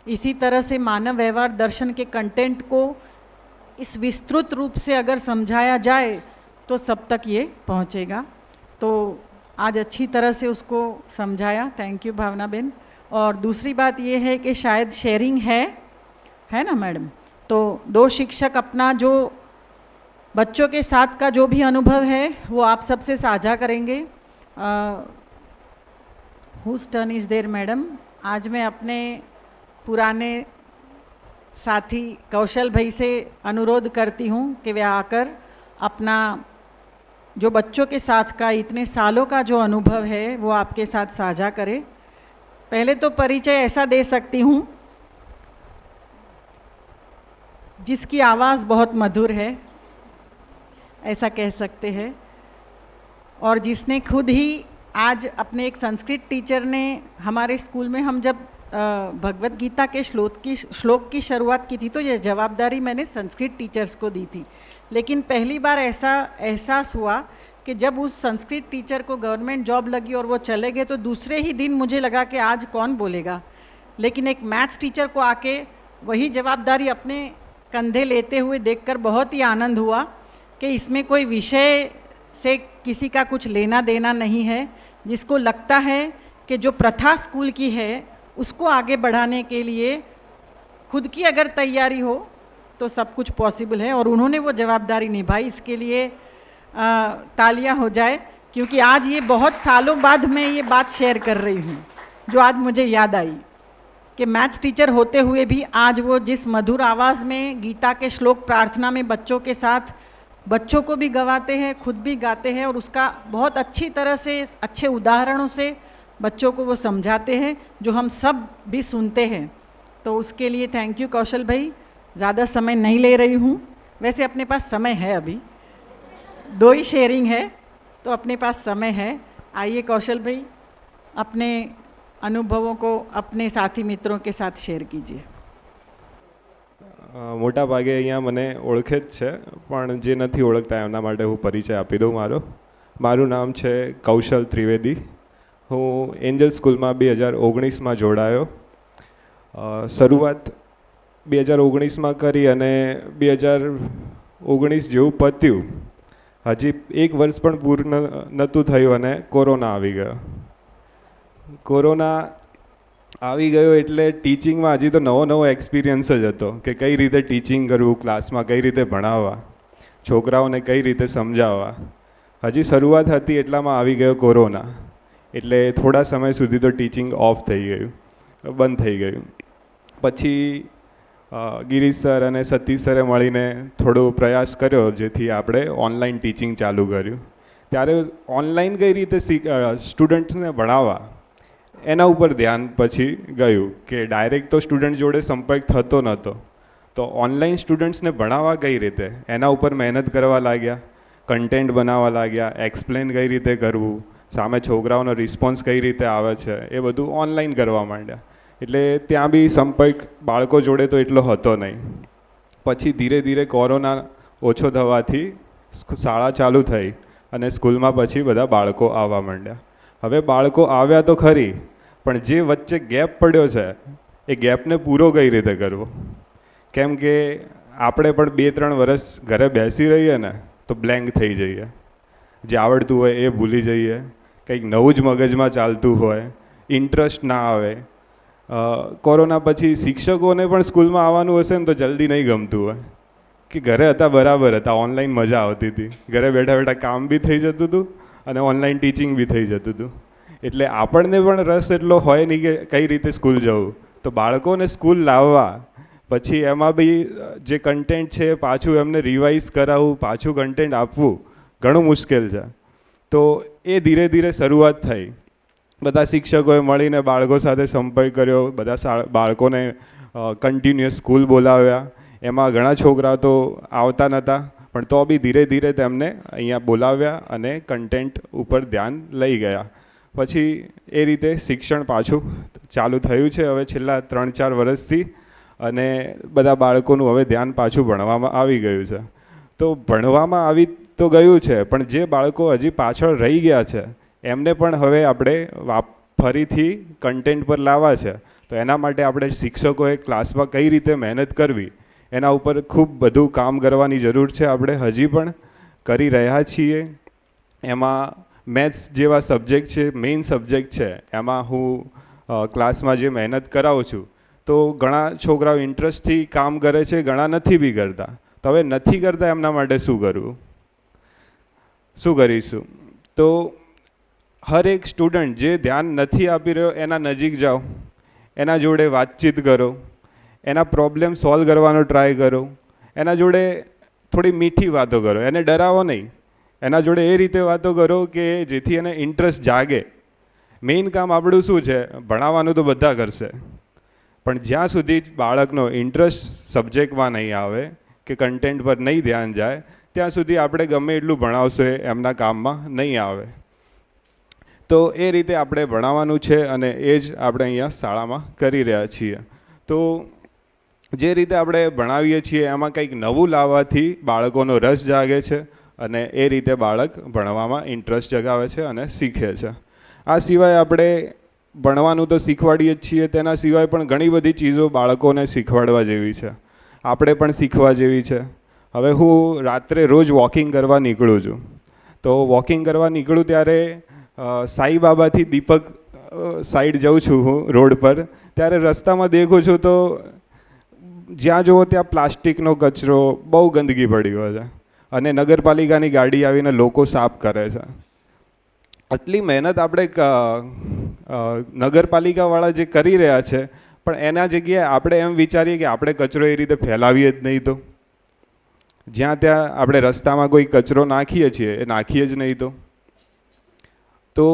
इसी तरह से मानव व्यवहार दर्शन के कंटेंट को इस विस्तृत रूप से अगर समझाया जाए तो सब तक ये पहुँचेगा। तो आज अच्छी तरह से उसको समझाया, थैंक यू भावना बेन। और दूसरी बात ये है कि शायद शेयरिंग है ना मैडम, तो दो शिक्षक अपना जो बच्चों के साथ का जो भी अनुभव है वो आप सबसे साझा करेंगे। Whose turn is there madam? आज मैं अपने पुराने साथी कौशल भाई से अनुरोध करती हूँ कि वे आकर अपना जो बच्चों के साथ का इतने सालों का जो अनुभव है वो आपके साथ साझा करें। पहले तो परिचय ऐसा दे सकती हूँ, जिसकी आवाज़ बहुत मधुर है, ऐसा कह सकते हैं, और जिसने खुद ही आज अपने एक संस्कृत टीचर ने हमारे स्कूल में, हम जब भगवत गीता के श्लोक की शुरुआत की थी तो ये जवाबदारी मैंने संस्कृत टीचर्स को दी थी। लेकिन पहली बार ऐसा एहसास हुआ कि जब उस संस्कृत टीचर को गवर्नमेंट जॉब लगी और वो चले गए, तो दूसरे ही दिन मुझे लगा कि आज कौन बोलेगा। लेकिन एक मैथ्स टीचर को आके वही जवाबदारी अपने कंधे लेते हुए देखकर बहुत ही आनंद हुआ कि इसमें कोई विषय से किसी का कुछ लेना देना नहीं है। जिसको लगता है कि जो प्रथा स्कूल की है उसको आगे बढ़ाने के लिए खुद की अगर तैयारी हो तो सब कुछ पॉसिबल है, और उन्होंने वो जवाबदारी निभाई। इसके लिए तालियां हो जाए, क्योंकि आज ये बहुत सालों बाद मैं ये बात शेयर कर रही हूँ, जो आज मुझे याद आई कि मैथ्स टीचर होते हुए भी आज वो जिस मधुर आवाज़ में गीता के श्लोक प्रार्थना में बच्चों के साथ, बच्चों को भी गवाते हैं, खुद भी गाते हैं, और उसका बहुत अच्छी तरह से अच्छे उदाहरणों से बच्चों को वो समझाते हैं, जो हम सब भी सुनते हैं। तो उसके लिए थैंक यू कौशल भाई। ज़्यादा समय नहीं ले रही हूँ, वैसे अपने पास समय है, अभी 2 ही शेयरिंग है तो अपने पास समय है। आइए कौशल भाई, अपने अनुभवों को अपने साथी मित्रों के साथ शेयर कीजिए। મોટા ભાગે અહીંયા મને ઓળખે જ છે, પણ જે નથી ઓળખતા એમના માટે હું પરિચય આપી દઉં મારું નામ છે કૌશલ ત્રિવેદી। હું એન્જલ સ્કૂલમાં 2019માં જોડાયો। શરૂઆત 2019માં કરી અને 2019 જેવું પત્યું, હજી 1 વર્ષ પણ પૂર્ણ નહોતું થયું અને કોરોના આવી ગયો। કોરોના આવી ગયો એટલે ટીચિંગમાં હજી તો નવો એક્સપિરિયન્સ જ હતો કે કઈ રીતે ટીચિંગ કરવું, ક્લાસમાં કઈ રીતે ભણાવવા, છોકરાઓને કઈ રીતે સમજાવવા। હજી શરૂઆત હતી એટલામાં આવી ગયો કોરોના, એટલે થોડા સમય સુધી તો ટીચિંગ ઓફ થઈ ગયું, બંધ થઈ ગયું। પછી ગિરીશ સર અને સતીશ સરે મળીને થોડો પ્રયાસ કર્યો જેથી આપણે ઓનલાઈન ટીચિંગ ચાલુ કર્યું। ત્યારે ઓનલાઈન કઈ રીતે સ્ટુડન્ટ્સને ભણાવવા એના ઉપર ધ્યાન પછી ગયું કે ડાયરેક્ટ તો સ્ટુડન્ટ જોડે સંપર્ક થતો નહોતો, તો ઓનલાઈન સ્ટુડન્ટ્સને ભણાવવા કઈ રીતે એના ઉપર મહેનત કરવા લાગ્યા, કન્ટેન્ટ બનાવવા લાગ્યા, એક્સપ્લેન કઈ રીતે કરવું, સામે છોકરાઓનો રિસ્પોન્સ કઈ રીતે આવે છે એ બધું ઓનલાઈન કરવા માંડ્યા। એટલે ત્યાં બી સંપર્ક બાળકો જોડે તો એટલો હતો નહીં। પછી ધીરે ધીરે કોરોના ઓછો થવાથી શાળા ચાલુ થઈ અને સ્કૂલમાં પછી બધા બાળકો આવવા માંડ્યા। હવે બાળકો આવ્યા તો ખરી, પણ જે વચ્ચે ગેપ પડ્યો છે એ ગેપને પૂરો કઈ રીતે કરવો? કેમ કે આપણે પણ 2-3 વર્ષ ઘરે બેસી રહીએ ને તો બ્લેન્ક થઈ જઈએ, જે આવડતું હોય એ ભૂલી જઈએ, કંઈક નવું જ મગજમાં ચાલતું હોય, ઇન્ટરેસ્ટ ના આવે, કોરોના પછી શિક્ષકોને પણ સ્કૂલમાં આવવાનું હશે ને તો જલ્દી નહીં ગમતું હોય કે ઘરે હતા બરાબર હતા, ઓનલાઈન મજા આવતી હતી, ઘરે બેઠા બેઠા કામ બી થઈ જતું હતું અને ઓનલાઈન ટીચિંગ બી થઈ જતું હતું. એટલે આપણને પણ રસ એટલો હોય નહીં કે કઈ રીતે સ્કૂલ જવું, તો બાળકોને સ્કૂલ લાવવા પછી એમાં બી જે કન્ટેન્ટ છે પાછું એમને રિવાઇઝ કરાવવું, પાછું કન્ટેન્ટ આપવું ઘણું મુશ્કેલ છે. તો એ ધીરે ધીરે શરૂઆત થઈ. બધા શિક્ષકોએ મળીને બાળકો સાથે સંપર્ક કર્યો, બધા બાળકોને કન્ટિન્યુઅસ સ્કૂલ બોલાવ્યા. એમાં ઘણા છોકરાઓ તો આવતા નહોતા, પણ તો બી ધીરે ધીરે તેમને અહીંયા બોલાવ્યા અને કન્ટેન્ટ ઉપર ધ્યાન લઈ ગયા. પછી એ રીતે શિક્ષણ પાછું ચાલુ થયું છે હવે છેલ્લા 3-4 વર્ષથી, અને બધા બાળકોનું હવે ધ્યાન પાછું ભણવામાં આવી ગયું છે. તો ભણવામાં આવી તો ગયું છે, પણ જે બાળકો હજી પાછળ રહી ગયા છે એમને પણ હવે આપણે ફરીથી કન્ટેન્ટ પર લાવવા છે. તો એના માટે આપણે શિક્ષકોએ ક્લાસમાં કઈ રીતે મહેનત કરવી એના ઉપર ખૂબ બધું કામ કરવાની જરૂર છે. આપણે હજી પણ કરી રહ્યા છીએ. એમાં મેથ્સ જેવા સબ્જેક્ટ છે, મેઇન સબ્જેક્ટ છે, એમાં હું ક્લાસમાં જે મહેનત કરાવું છું તો ઘણા છોકરાઓ ઇન્ટરેસ્ટથી કામ કરે છે, ઘણા નથી બી કરતા. તો હવે નથી કરતા એમના માટે શું કરવું, શું કરીશું? તો હર એક સ્ટુડન્ટ જે ધ્યાન નથી આપી રહ્યો એના નજીક જાઓ, એના જોડે વાતચીત કરો, એના પ્રોબ્લેમ સોલ્વ કરવાનો ટ્રાય કરો, એના જોડે થોડી મીઠી વાતો કરો, એને ડરાવો નહીં. એના જોડે એ રીતે વાતો કરો કે જેથી એને ઇન્ટરેસ્ટ જાગે. મેઇન કામ આપણું શું છે? ભણાવવાનું તો બધા કરશે, પણ જ્યાં સુધી બાળકનો ઇન્ટરેસ્ટ સબ્જેક્ટમાં નહીં આવે કે કન્ટેન્ટ પર નહીં ધ્યાન જાય ત્યાં સુધી આપણે ગમે એટલું ભણાવશો એ એમના કામમાં નહીં આવે. તો એ રીતે આપણે ભણાવવાનું છે અને એ જ આપણે અહીંયા શાળામાં કરી રહ્યા છીએ. તો જે રીતે આપણે ભણાવીએ છીએ એમાં કંઈક નવું લાવવાથી બાળકોનો રસ જાગે છે અને એ રીતે બાળક ભણવામાં ઇન્ટરેસ્ટ જગાવે છે અને શીખે છે. આ સિવાય આપણે ભણવાનું તો શીખવાડીએ જ છીએ, તેના સિવાય પણ ઘણી બધી ચીજો બાળકોને શીખવાડવા જેવી છે, આપણે પણ શીખવા જેવી છે. હવે હું રાત્રે રોજ વોકિંગ કરવા નીકળું છું, તો વોકિંગ કરવા નીકળું ત્યારે સાઈબાબાથી દીપક સાઈડ જાઉં છું હું રોડ પર, ત્યારે રસ્તામાં દેખું છું તો જ્યાં જુઓ ત્યાં પ્લાસ્ટિકનો કચરો, બહુ ગંદકી પડી હોય છે અને નગરપાલિકાની ગાડી આવીને લોકો સાફ કરે છે. આટલી મહેનત આપણે નગરપાલિકાવાળા જે કરી રહ્યા છે, પણ એના જગ્યાએ આપણે એમ વિચારીએ કે આપણે કચરો એ રીતે ફેલાવીએ જ નહીં, તો જ્યાં ત્યાં આપણે રસ્તામાં કોઈ કચરો નાખીએ છીએ એ નાખીએ જ નહીં. તો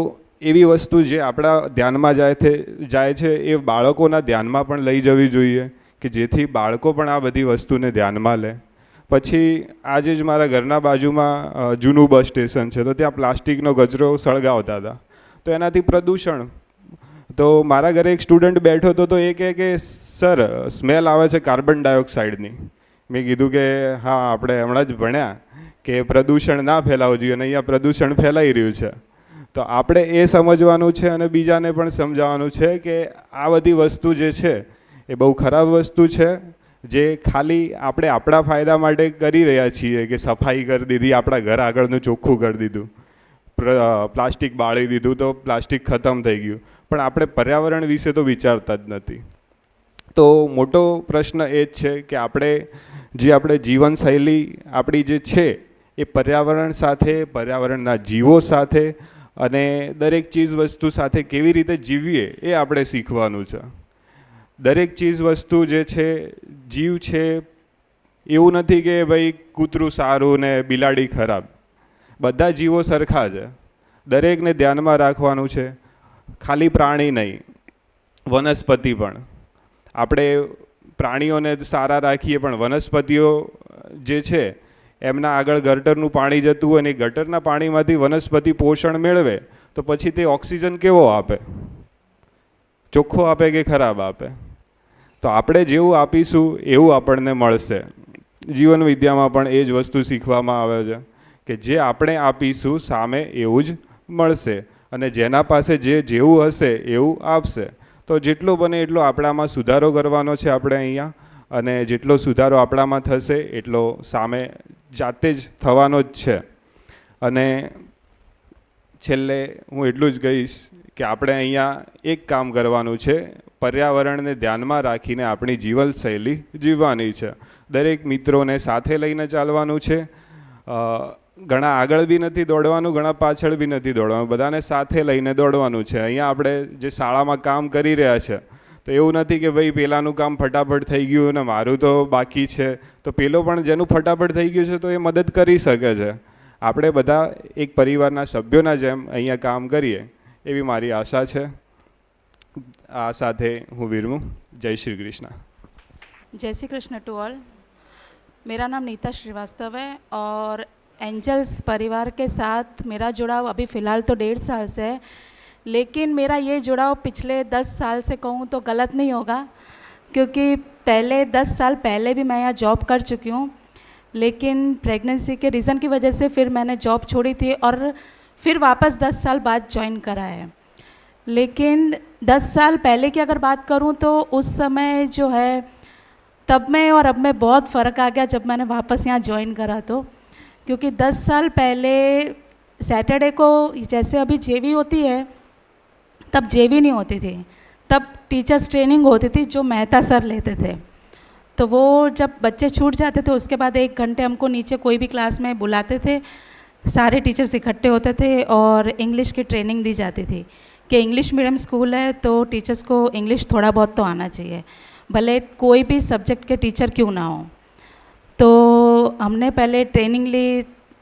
એવી વસ્તુ જે આપણા ધ્યાનમાં જાય છે એ બાળકોના ધ્યાનમાં પણ લઈ જવી જોઈએ કે જેથી બાળકો પણ આ બધી વસ્તુને ધ્યાનમાં લે. પછી આજે જ મારા ઘરના બાજુમાં જૂનું બસ સ્ટેશન છે, તો ત્યાં પ્લાસ્ટિકનો કચરો સળગાવતા હતા, તો એનાથી પ્રદૂષણ. તો મારા ઘરે એક સ્ટુડન્ટ બેઠો હતો, તો એ કહે કે સર સ્મેલ આવે છે કાર્બન ડાયોક્સાઇડની. મેં કીધું કે હા, આપણે હમણાં જ ભણ્યા કે પ્રદૂષણ ના ફેલાવવું જોઈએ અને અહીંયા પ્રદૂષણ ફેલાઈ રહ્યું છે. તો આપણે એ સમજવાનું છે અને બીજાને પણ સમજાવવાનું છે કે આ બધી વસ્તુ જે છે એ બહુ ખરાબ વસ્તુ છે, જે ખાલી આપણે આપણા ફાયદા માટે કરી રહ્યા છીએ કે સફાઈ કરી દીધી, આપણા ઘર આગળનું ચોખ્ખું કરી દીધું, પ્લાસ્ટિક બાળી દીધું તો પ્લાસ્ટિક ખતમ થઈ ગયું, પણ આપણે પર્યાવરણ વિશે તો વિચારતા જ નથી. તો મોટો પ્રશ્ન એ જ છે કે આપણે જીવનશૈલી આપણી જે છે એ પર્યાવરણ સાથે, પર્યાવરણના જીવો સાથે અને દરેક ચીજ વસ્તુ સાથે કેવી રીતે જીવીએ એ આપણે શીખવાનું છે. દરેક ચીજ વસ્તુ જે છે, જીવ છે, એવું નથી કે ભાઈ કૂતરું સારું ને બિલાડી ખરાબ. બધા જીવો સરખા છે, દરેકને ધ્યાનમાં રાખવાનું છે. ખાલી પ્રાણી નહીં, વનસ્પતિ પણ. આપણે પ્રાણીઓને સારા રાખીએ પણ વનસ્પતિઓ જે છે એમના આગળ ગટરનું પાણી જતું હોય ને ગટરના પાણીમાંથી વનસ્પતિ પોષણ મેળવે તો પછી તે ઓક્સિજન કેવો આપે? ચોખ્ખો આપે કે ખરાબ આપે? તો આપણે જેવું આપીશું એવું આપણને મળશે. જીવન વિદ્યામાં પણ એ જ વસ્તુ શીખવામાં આવે છે કે જે આપણે આપીશું સામે એવું જ મળશે, અને જેના પાસે જેવું હશે એવું આપશે. તો જેટલો બને એટલો આપણામાં સુધારો કરવાનો છે આપણે અહીંયા, અને જેટલો સુધારો આપણામાં થશે એટલો સામે જાતે જ થવાનો જ છે. અને છેલ્લે હું એટલું જ કહીશ કે આપણે અહીંયા એક કામ કરવાનું છે, પર્યાવરણને ધ્યાનમાં રાખીને આપણી જીવનશૈલી જીવવાની છે. દરેક મિત્રોને સાથે લઈને ચાલવાનું છે. ઘણા આગળ બી નથી દોડવાનું, ઘણા પાછળ બી નથી દોડવાનું, બધાને સાથે લઈને દોડવાનું છે. અહીંયા આપણે જે શાળામાં કામ કરી રહ્યા છે તો એવું નથી કે ભાઈ પેલાનું કામ ફટાફટ થઈ ગયું ને મારું તો બાકી છે, તો પેલો પણ જેનું ફટાફટ થઈ ગયું છે તો એ મદદ કરી શકે છે. આપણે બધા એક પરિવારના સભ્યોના જેમ અહીંયા કામ કરીએ એવી મારી આશા છે. આ સાથે હું વિરમું. જય શ્રી કૃષ્ણ. जय श्री कृष्ण टू ऑल. मेरा नाम नीता श्रीवास्तव है और एंजल्स परिवार के साथ मेरा जुड़ाव अभी फ़िलहाल तो 1.5 साल से है, लेकिन मेरा ये जुड़ाव पिछले 10 साल से कहूँ तो गलत नहीं होगा, क्योंकि पहले 10 साल पहले भी मैं यहाँ जॉब कर चुकी हूँ, लेकिन प्रेगनेंसी के रीज़न की वजह से फिर मैंने जॉब छोड़ी थी और फिर वापस 10 साल बाद ज्वाइन करा है. लेकिन 10 साल पहले की अगर बात करूँ तो उस समय जो है तब में और अब में बहुत फ़र्क आ गया जब मैंने वापस यहाँ ज्वाइन करा तो, क्योंकि 10 साल पहले सैटरडे को जैसे अभी जेवी होती है तब जेवी नहीं होती थी, तब टीचर्स ट्रेनिंग होती थी जो मेहता सर लेते थे. तो वो जब बच्चे छूट जाते थे उसके बाद 1 घंटे हमको नीचे कोई भी क्लास में बुलाते थे, सारे टीचर्स इकट्ठे होते थे और इंग्लिश की ट्रेनिंग दी जाती थी कि इंग्लिश मीडियम स्कूल है तो टीचर्स को इंग्लिश थोड़ा बहुत तो आना चाहिए, भले कोई भी सब्जेक्ट के टीचर क्यों ना हो. तो हमने पहले ट्रेनिंग ली,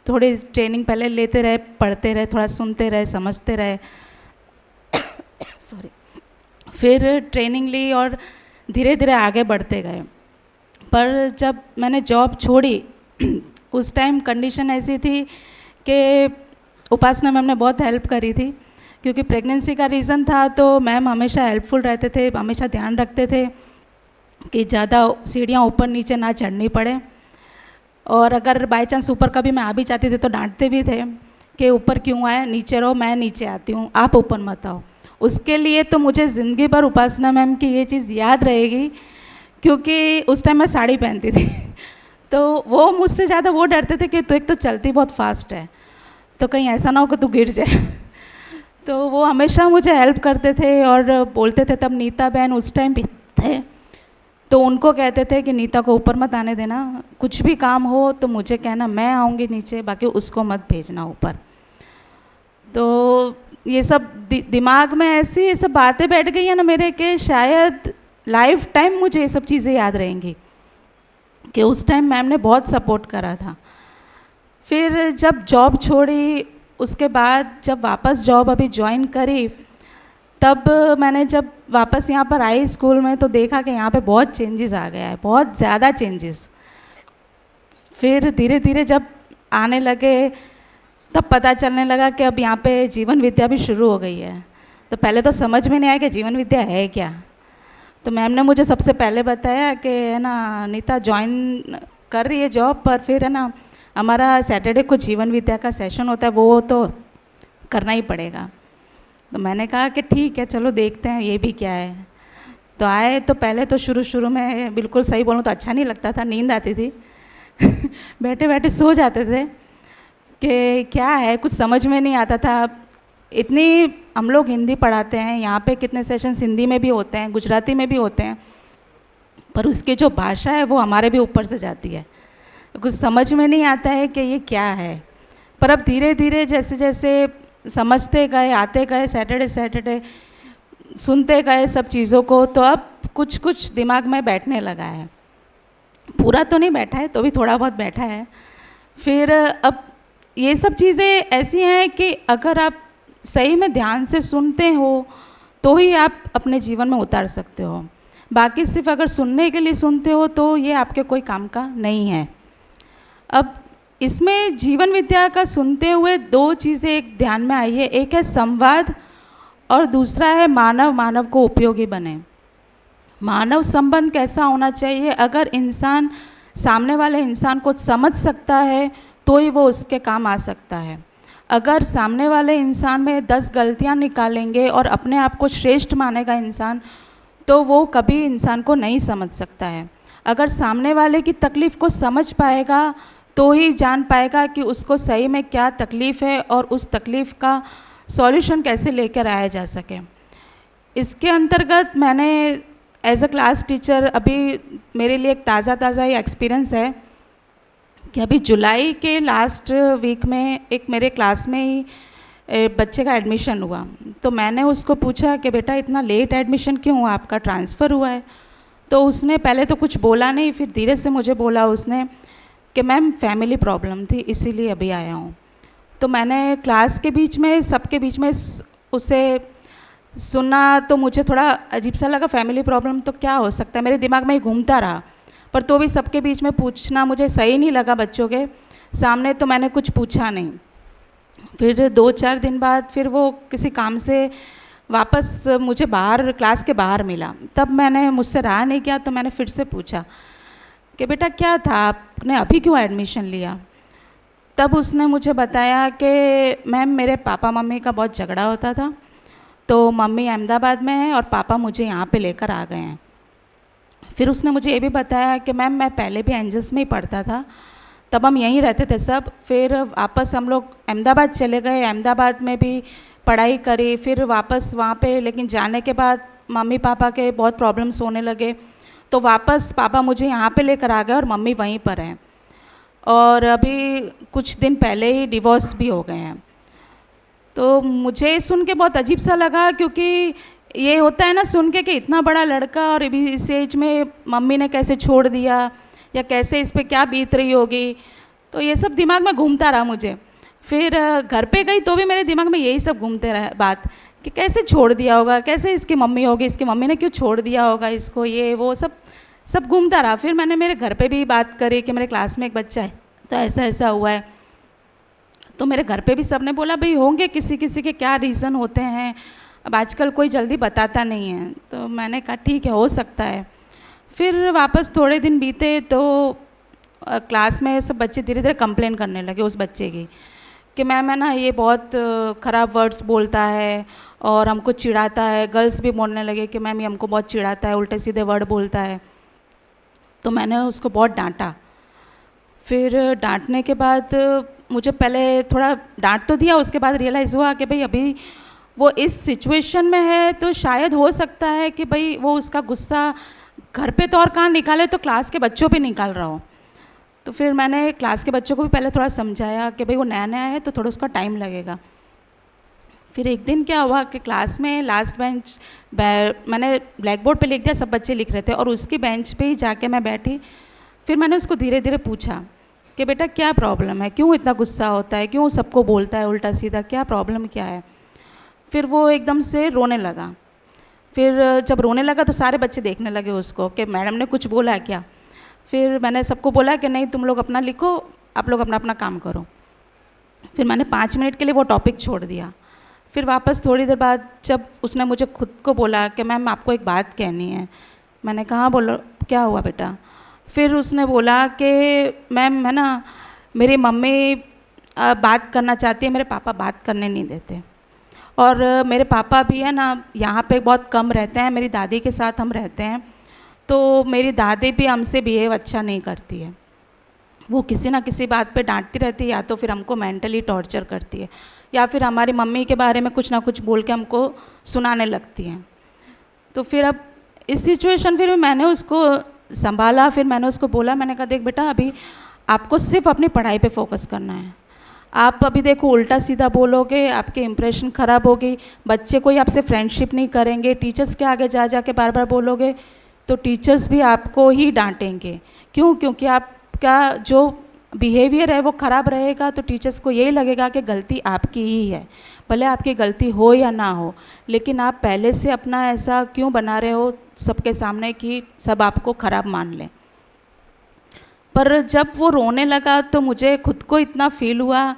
थोड़ी ट्रेनिंग पहले लेते रहे, पढ़ते रहे, थोड़ा सुनते रहे, समझते रहे. सॉरी. फिर ट्रेनिंग ली और धीरे धीरे आगे बढ़ते गए. पर जब मैंने जॉब छोड़ी उस टाइम कंडीशन ऐसी थी कि उपासना मैम ने बहुत हेल्प करी थी, क्योंकि प्रेगनेंसी का रीज़न था तो मैम हमेशा हेल्पफुल रहते थे, हमेशा ध्यान रखते थे कि ज़्यादा सीढ़ियाँ ऊपर नीचे ना चढ़नी पड़े. और अगर बाय चांस ऊपर कभी मैं आ भी जाती थी तो डांटते भी थे कि ऊपर क्यों आए, नीचे रहो, मैं नीचे आती हूँ, आप ऊपर मत आओ. उसके लिए तो मुझे ज़िंदगी भर उपासना मैम की ये चीज़ याद रहेगी, क्योंकि उस टाइम मैं साड़ी पहनती थी तो वो मुझसे ज़्यादा वो डरते थे कि तू एक तो चलती बहुत फास्ट है तो कहीं ऐसा ना हो कि तू गिर जाए. तो वो हमेशा मुझे हेल्प करते थे और बोलते थे, तब नीता बहन उस टाइम भी थे तो उनको कहते थे कि नीता को ऊपर मत आने देना, कुछ भी काम हो तो मुझे कहना, मैं आऊँगी नीचे, बाकी उसको मत भेजना ऊपर. तो ये सब दिमाग में ऐसी ये सब बातें बैठ गई हैं ना मेरे कि शायद लाइफ टाइम मुझे ये सब चीज़ें याद रहेंगी कि उस टाइम मैम ने बहुत सपोर्ट करा था. फिर जब जॉब छोड़ी उसके बाद जब वापस जॉब अभी ज्वाइन करी, तब मैंने जब वापस यहाँ पर आई स्कूल में तो देखा कि यहाँ पे बहुत चेंजेस आ गया है, बहुत ज़्यादा चेंजेस. फिर धीरे धीरे जब आने लगे तब पता चलने लगा कि अब यहाँ पे जीवन विद्या भी शुरू हो गई है. तो पहले तो समझ में नहीं आया कि जीवन विद्या है क्या. तो मैम ने मुझे सबसे पहले बताया कि है ना नीता ज्वाइन कर रही है जॉब, पर फिर है ना हमारा सैटरडे को जीवन विद्या का सेशन होता है, वो तो करना ही पड़ेगा. तो मैंने कहा कि ठीक है चलो देखते हैं ये भी क्या है. तो आए तो पहले तो शुरू में बिल्कुल सही बोलूँ तो अच्छा नहीं लगता था, नींद आती थी बैठे बैठे सो जाते थे कि क्या है, कुछ समझ में नहीं आता था. इतनी हम लोग हिंदी पढ़ाते हैं, यहाँ पे कितने सेशंस हिंदी में भी होते हैं, गुजराती में भी होते हैं, पर उसकी जो भाषा है वो हमारे भी ऊपर से जाती है, कुछ समझ में नहीं आता है कि ये क्या है. पर अब धीरे धीरे जैसे जैसे समझते गए, आते गए, सैटरडे सुनते गए सब चीज़ों को, तो अब कुछ कुछ दिमाग में बैठने लगा है. पूरा तो नहीं बैठा है तो भी थोड़ा बहुत बैठा है. फिर अब ये सब चीज़ें ऐसी हैं कि अगर आप सही में ध्यान से सुनते हो तो ही आप अपने जीवन में उतार सकते हो. बाकी सिर्फ अगर सुनने के लिए सुनते हो तो ये आपके कोई काम का नहीं है. अब इसमें जीवन विद्या का सुनते हुए 2 चीज़ें एक ध्यान में आई है, एक है संवाद और दूसरा है मानव मानव को उपयोगी बने. मानव संबंध कैसा होना चाहिए, अगर इंसान सामने वाले इंसान को समझ सकता है तो ही वो उसके काम आ सकता है. अगर सामने वाले इंसान में 10 गलतियां निकालेंगे और अपने आप को श्रेष्ठ मानेगा इंसान, तो वो कभी इंसान को नहीं समझ सकता है. अगर सामने वाले की तकलीफ़ को समझ पाएगा तो ही जान पाएगा कि उसको सही में क्या तकलीफ़ है और उस तकलीफ़ का सॉल्यूशन कैसे लेकर आया जा सके। इसके अंतर्गत मैंने एज अ क्लास टीचर, अभी मेरे लिए एक ताज़ा ही एक्सपीरियंस है कि अभी जुलाई के लास्ट वीक में एक मेरे क्लास में ही बच्चे का एडमिशन हुआ। तो मैंने उसको पूछा कि बेटा इतना लेट एडमिशन क्यों हुआ, आपका ट्रांसफ़र हुआ है? तो उसने पहले तो कुछ बोला नहीं, फिर धीरे से मुझे बोला उसने कि मैम फैमिली प्रॉब्लम थी इसीलिए अभी आया हूँ। तो मैंने क्लास के बीच में, सबके बीच में उसे सुना तो मुझे थोड़ा अजीब सा लगा। फैमिली प्रॉब्लम तो क्या हो सकता है, मेरे दिमाग में ही घूमता रहा, पर तो भी सबके बीच में पूछना मुझे सही नहीं लगा बच्चों के सामने, तो मैंने कुछ पूछा नहीं। फिर 2-4 दिन बाद फिर वो किसी काम से वापस मुझे बाहर, क्लास के बाहर मिला, तब मैंने, मुझसे रहा नहीं गया, तो मैंने फिर से पूछा कि बेटा क्या था, आपने अभी क्यों एडमिशन लिया? तब उसने मुझे बताया कि मैम मेरे पापा मम्मी का बहुत झगड़ा होता था, तो मम्मी अहमदाबाद में है और पापा मुझे यहाँ पे लेकर आ गए हैं। फिर उसने मुझे ये भी बताया कि मैम मैं पहले भी एंजल्स में ही पढ़ता था, तब हम यहीं रहते थे सब, फिर वापस हम लोग अहमदाबाद चले गए, अहमदाबाद में भी पढ़ाई करी, फिर वापस वहाँ पे, लेकिन जाने के बाद मम्मी पापा के बहुत प्रॉब्लम्स होने लगे, तो वापस पापा मुझे यहाँ पे लेकर आ गए और मम्मी वहीं पर हैं, और अभी कुछ दिन पहले ही डिवोर्स भी हो गए हैं। तो मुझे सुन के बहुत अजीब सा लगा, क्योंकि ये होता है ना सुन के कि इतना बड़ा लड़का और अभी इस एज में मम्मी ने कैसे छोड़ दिया, या कैसे इस पे क्या बीत रही होगी, तो ये सब दिमाग में घूमता रहा मुझे। फिर घर पे गई तो भी मेरे दिमाग में यही सब घूमते रहा बात कि कैसे छोड़ दिया होगा, कैसे इसकी मम्मी होगी, इसकी मम्मी ने क्यों छोड़ दिया होगा इसको, ये वो सब घूमता रहा। फिर मैंने मेरे घर पे भी बात करी कि मेरे क्लास में एक बच्चा है तो ऐसा ऐसा हुआ है, तो मेरे घर पे भी सब ने बोला भाई होंगे किसी किसी के क्या रीज़न होते हैं, अब आजकल कोई जल्दी बताता नहीं है। तो मैंने कहा ठीक है, हो सकता है। फिर वापस थोड़े दिन बीते तो क्लास में सब बच्चे धीरे धीरे कंप्लेन करने लगे उस बच्चे की कि मैम है ना ये बहुत ख़राब वर्ड्स बोलता है और हमको चिढ़ाता है। गर्ल्स भी बोलने लगे कि मैम ये हमको बहुत चिढ़ाता है, उल्टे सीधे वर्ड बोलता है। तो मैंने उसको बहुत डांटा। फिर डांटने के बाद मुझे पहले थोड़ा डांट तो दिया, उसके बाद रियलाइज़ हुआ कि भाई अभी वो इस सिचुएशन में है तो शायद हो सकता है कि भाई वो उसका गुस्सा घर पे तो और कहाँ निकाले, तो क्लास के बच्चों पे निकाल रहा हो। तो फिर मैंने क्लास के बच्चों को भी पहले थोड़ा समझाया कि भाई वो नया नया है तो थोड़ा उसका टाइम लगेगा। फिर एक दिन क्या हुआ कि क्लास में लास्ट बेंच मैंने ब्लैक बोर्ड पे लिख दिया, सब बच्चे लिख रहे थे और उसकी बेंच पे ही जाके मैं बैठी। फिर मैंने उसको धीरे धीरे पूछा कि बेटा क्या प्रॉब्लम है, क्यों इतना गुस्सा होता है, क्यों सबको बोलता है उल्टा सीधा, क्या प्रॉब्लम क्या है। फिर वो एकदम से रोने लगा। फिर जब रोने लगा तो सारे बच्चे देखने लगे उसको कि मैडम ने कुछ बोला है क्या। फिर मैंने सबको बोला कि नहीं तुम लोग अपना लिखो, आप लोग अपना अपना काम करो। फिर मैंने 5 मिनट के लिए वो टॉपिक छोड़ दिया। फिर वापस थोड़ी देर बाद जब उसने मुझे खुद को बोला कि मैम आपको एक बात कहनी है, मैंने कहा बोलो क्या हुआ बेटा। फिर उसने बोला कि मैम है ना मेरी मम्मी बात करना चाहती है, मेरे पापा बात करने नहीं देते, और मेरे पापा भी है ना यहाँ पे बहुत कम रहते हैं, मेरी दादी के साथ हम रहते हैं, तो मेरी दादी भी हमसे बिहेव अच्छा नहीं करती है। वो किसी ना किसी बात पे डांटती रहती है, या तो फिर हमको मेंटली टॉर्चर करती है, या फिर हमारी मम्मी के बारे में कुछ ना कुछ बोल के हमको सुनाने लगती हैं। तो फिर अब इस सिचुएशन फिर मैंने उसको संभाला। फिर मैंने उसको बोला, मैंने कहा देख बेटा अभी आपको सिर्फ अपनी पढ़ाई पे फोकस करना है। आप अभी देखो उल्टा सीधा बोलोगे आपके इम्प्रेशन ख़राब होगी, बच्चे कोई आपसे फ्रेंडशिप नहीं करेंगे, टीचर्स के आगे जा जा के बार बार बोलोगे तो टीचर्स भी आपको ही डांटेंगे। क्यों? क्योंकि आपका जो बिहेवियर है वो ख़राब रहेगा, तो टीचर्स को यही लगेगा कि गलती आपकी ही है, भले आपकी गलती हो या ना हो, लेकिन आप पहले से अपना ऐसा क्यों बना रहे हो सबके सामने कि सब आपको ख़राब मान लें। पर जब वो रोने लगा तो मुझे खुद को इतना फील हुआ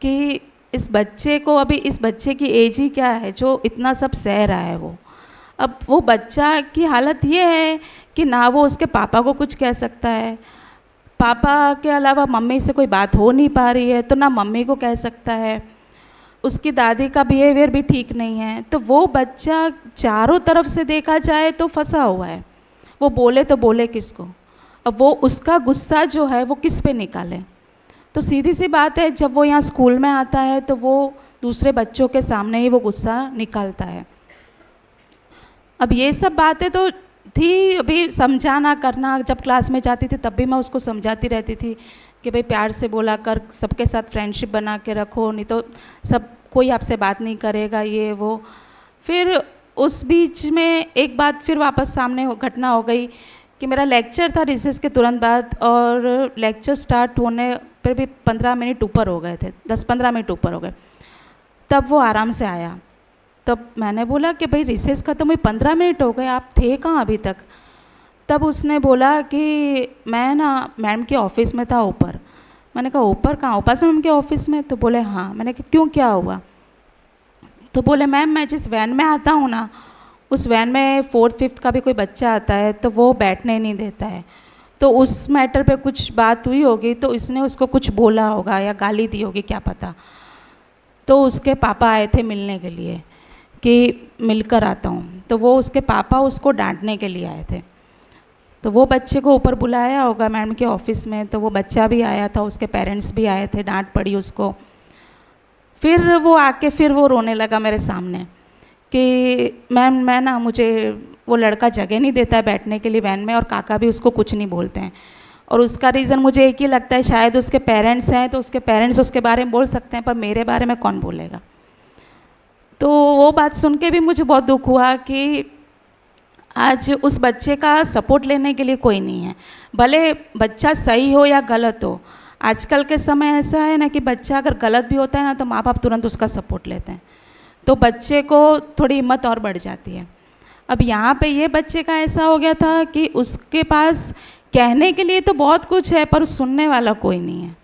कि इस बच्चे को, अभी इस बच्चे की एज ही क्या है जो इतना सब सह रहा है। वो अब वो बच्चा की हालत ये है कि ना वो उसके पापा को कुछ कह सकता है, पापा के अलावा मम्मी से कोई बात हो नहीं पा रही है तो ना मम्मी को कह सकता है, उसकी दादी का बिहेवियर भी ठीक नहीं है। तो वो बच्चा चारों तरफ से देखा जाए तो फंसा हुआ है, वो बोले तो बोले किसको, अब वो उसका गुस्सा जो है वो किस पे निकाले। तो सीधी सी बात है, जब वो यहाँ स्कूल में आता है तो वो दूसरे बच्चों के सामने ही वो गुस्सा निकालता है। अब ये सब बातें तो थी, अभी समझाना करना, जब क्लास में जाती थी तब भी मैं उसको समझाती रहती थी कि भाई प्यार से बोला कर, सबके साथ फ्रेंडशिप बना के रखो, नहीं तो सब कोई आपसे बात नहीं करेगा, ये वो। फिर उस बीच में एक बात फिर वापस सामने घटना हो गई कि मेरा लेक्चर था रिसेस के तुरंत बाद, और लेक्चर स्टार्ट होने पर भी 15 मिनट ऊपर हो गए थे, 10-15 मिनट ऊपर हो गए। तब वो आराम से आया। तब मैंने बोला कि भाई रिसेस ख़त्म हुई 15 मिनट हो गए, आप थे कहाँ अभी तक? तब उसने बोला कि मैं ना मैम के ऑफिस में था ऊपर। मैंने कहा ऊपर कहाँ, उपासना मैम के ऑफिस में? तो बोले हाँ। मैंने कहा क्यों, क्या हुआ? तो बोले मैम मैं जिस वैन में आता हूँ ना, उस वैन में 4th-5th का भी कोई बच्चा आता है तो वो बैठने नहीं देता है। तो उस मैटर पे कुछ बात हुई होगी, तो इसने उसको कुछ बोला होगा या गाली दी होगी, क्या पता। तो उसके पापा आए थे मिलने के लिए कि मिलकर आता हूँ, तो वो उसके पापा उसको डांटने के लिए आए थे। तो वो बच्चे को ऊपर बुलाया होगा मैम के ऑफिस में, तो वो बच्चा भी आया था, उसके पेरेंट्स भी आए थे, डांट पड़ी उसको। फिर वो आके फिर वो रोने लगा मेरे सामने कि मैम मैं ना, मुझे वो लड़का जगह नहीं देता है बैठने के लिए वैन में, और काका भी उसको कुछ नहीं बोलते हैं। और उसका रीज़न मुझे एक ही लगता है, शायद उसके पेरेंट्स हैं तो उसके पेरेंट्स उसके बारे में बोल सकते हैं, पर मेरे बारे में कौन बोलेगा। तो वो बात सुन के भी मुझे बहुत दुख हुआ कि आज उस बच्चे का सपोर्ट लेने के लिए कोई नहीं है, भले बच्चा सही हो या गलत हो। आजकल के समय ऐसा है ना कि बच्चा अगर गलत भी होता है ना तो माँ बाप तुरंत उसका सपोर्ट लेते हैं, तो बच्चे को थोड़ी हिम्मत और बढ़ जाती है। अब यहाँ पे ये बच्चे का ऐसा हो गया था कि उसके पास कहने के लिए तो बहुत कुछ है पर सुनने वाला कोई नहीं है।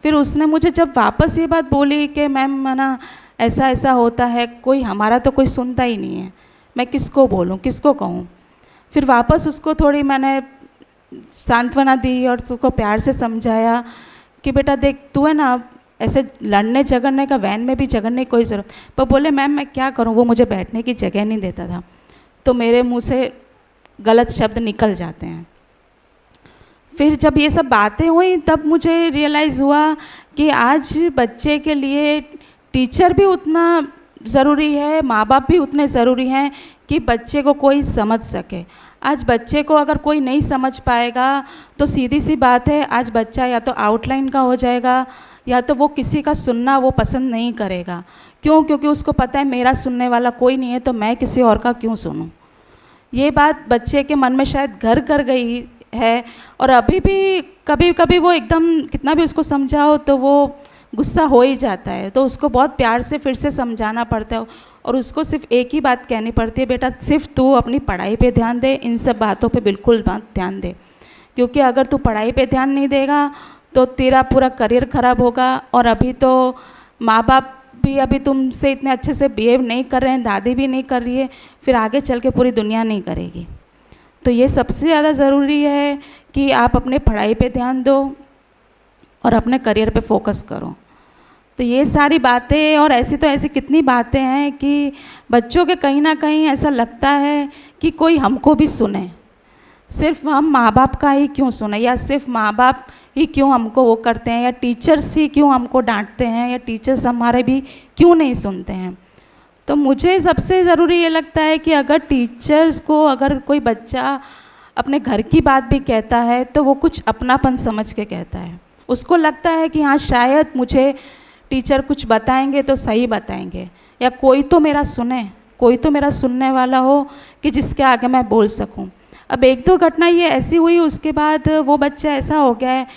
फिर उसने मुझे जब वापस ये बात बोली कि मैम ना ऐसा ऐसा होता है, कोई हमारा तो कोई सुनता ही नहीं है, मैं किसको बोलूँ, किसको कहूँ। फिर वापस उसको थोड़ी मैंने सांत्वना दी और उसको प्यार से समझाया कि बेटा देख, तू है ना ऐसे लड़ने झगड़ने का, वैन में भी झगड़ने की कोई ज़रूरत। पर बोले मैम मैं क्या करूँ, वो मुझे बैठने की जगह नहीं देता था। तो मेरे मुंह से गलत शब्द निकल जाते हैं। फिर जब ये सब बातें हुई तब मुझे रियलाइज़ हुआ कि आज बच्चे के लिए टीचर भी उतना ज़रूरी है, माँ बाप भी उतने ज़रूरी हैं कि बच्चे को कोई समझ सके। आज बच्चे को अगर कोई नहीं समझ पाएगा तो सीधी सी बात है, आज बच्चा या तो आउटलाइन का हो जाएगा या तो वो किसी का सुनना वो पसंद नहीं करेगा। क्यों? क्योंकि उसको पता है मेरा सुनने वाला कोई नहीं है, तो मैं किसी और का क्यों सुनूं। ये बात बच्चे के मन में शायद घर कर गई है, और अभी भी कभी कभी वो एकदम कितना भी उसको समझाओ तो वो गुस्सा हो ही जाता है। तो उसको बहुत प्यार से फिर से समझाना पड़ता है, और उसको सिर्फ एक ही बात कहनी पड़ती है, बेटा सिर्फ तू अपनी पढ़ाई पे ध्यान दे, इन सब बातों पे बिल्कुल मत ध्यान दे। क्योंकि अगर तू पढ़ाई पे ध्यान नहीं देगा तो तेरा पूरा करियर ख़राब होगा। और अभी तो माँ बाप भी अभी तुमसे इतने अच्छे से बिहेव नहीं कर रहे हैं, दादी भी नहीं कर रही है, फिर आगे चल के पूरी दुनिया नहीं करेगी। तो ये सबसे ज़्यादा ज़रूरी है कि आप अपने पढ़ाई पे ध्यान दो और अपने करियर पे फोकस करो। तो ये सारी बातें और ऐसी तो ऐसी कितनी बातें हैं कि बच्चों के कहीं ना कहीं ऐसा लगता है कि कोई हमको भी सुने, सिर्फ हम माँ बाप का ही क्यों सुने, या सिर्फ माँ बाप ही क्यों हमको वो करते हैं, या टीचर्स ही क्यों हमको डांटते हैं, या टीचर्स हमारे भी क्यों नहीं सुनते हैं। तो मुझे सबसे ज़रूरी ये लगता है कि अगर टीचर्स को, अगर कोई बच्चा अपने घर की बात भी कहता है तो वो कुछ अपनापन समझ के कहता है। उसको लगता है कि हाँ शायद मुझे टीचर कुछ बताएंगे तो सही बताएंगे, या कोई तो मेरा सुने, कोई तो मेरा सुनने वाला हो कि जिसके आगे मैं बोल सकूं। अब एक दो घटना ये ऐसी हुई, उसके बाद वो बच्चा ऐसा हो गया है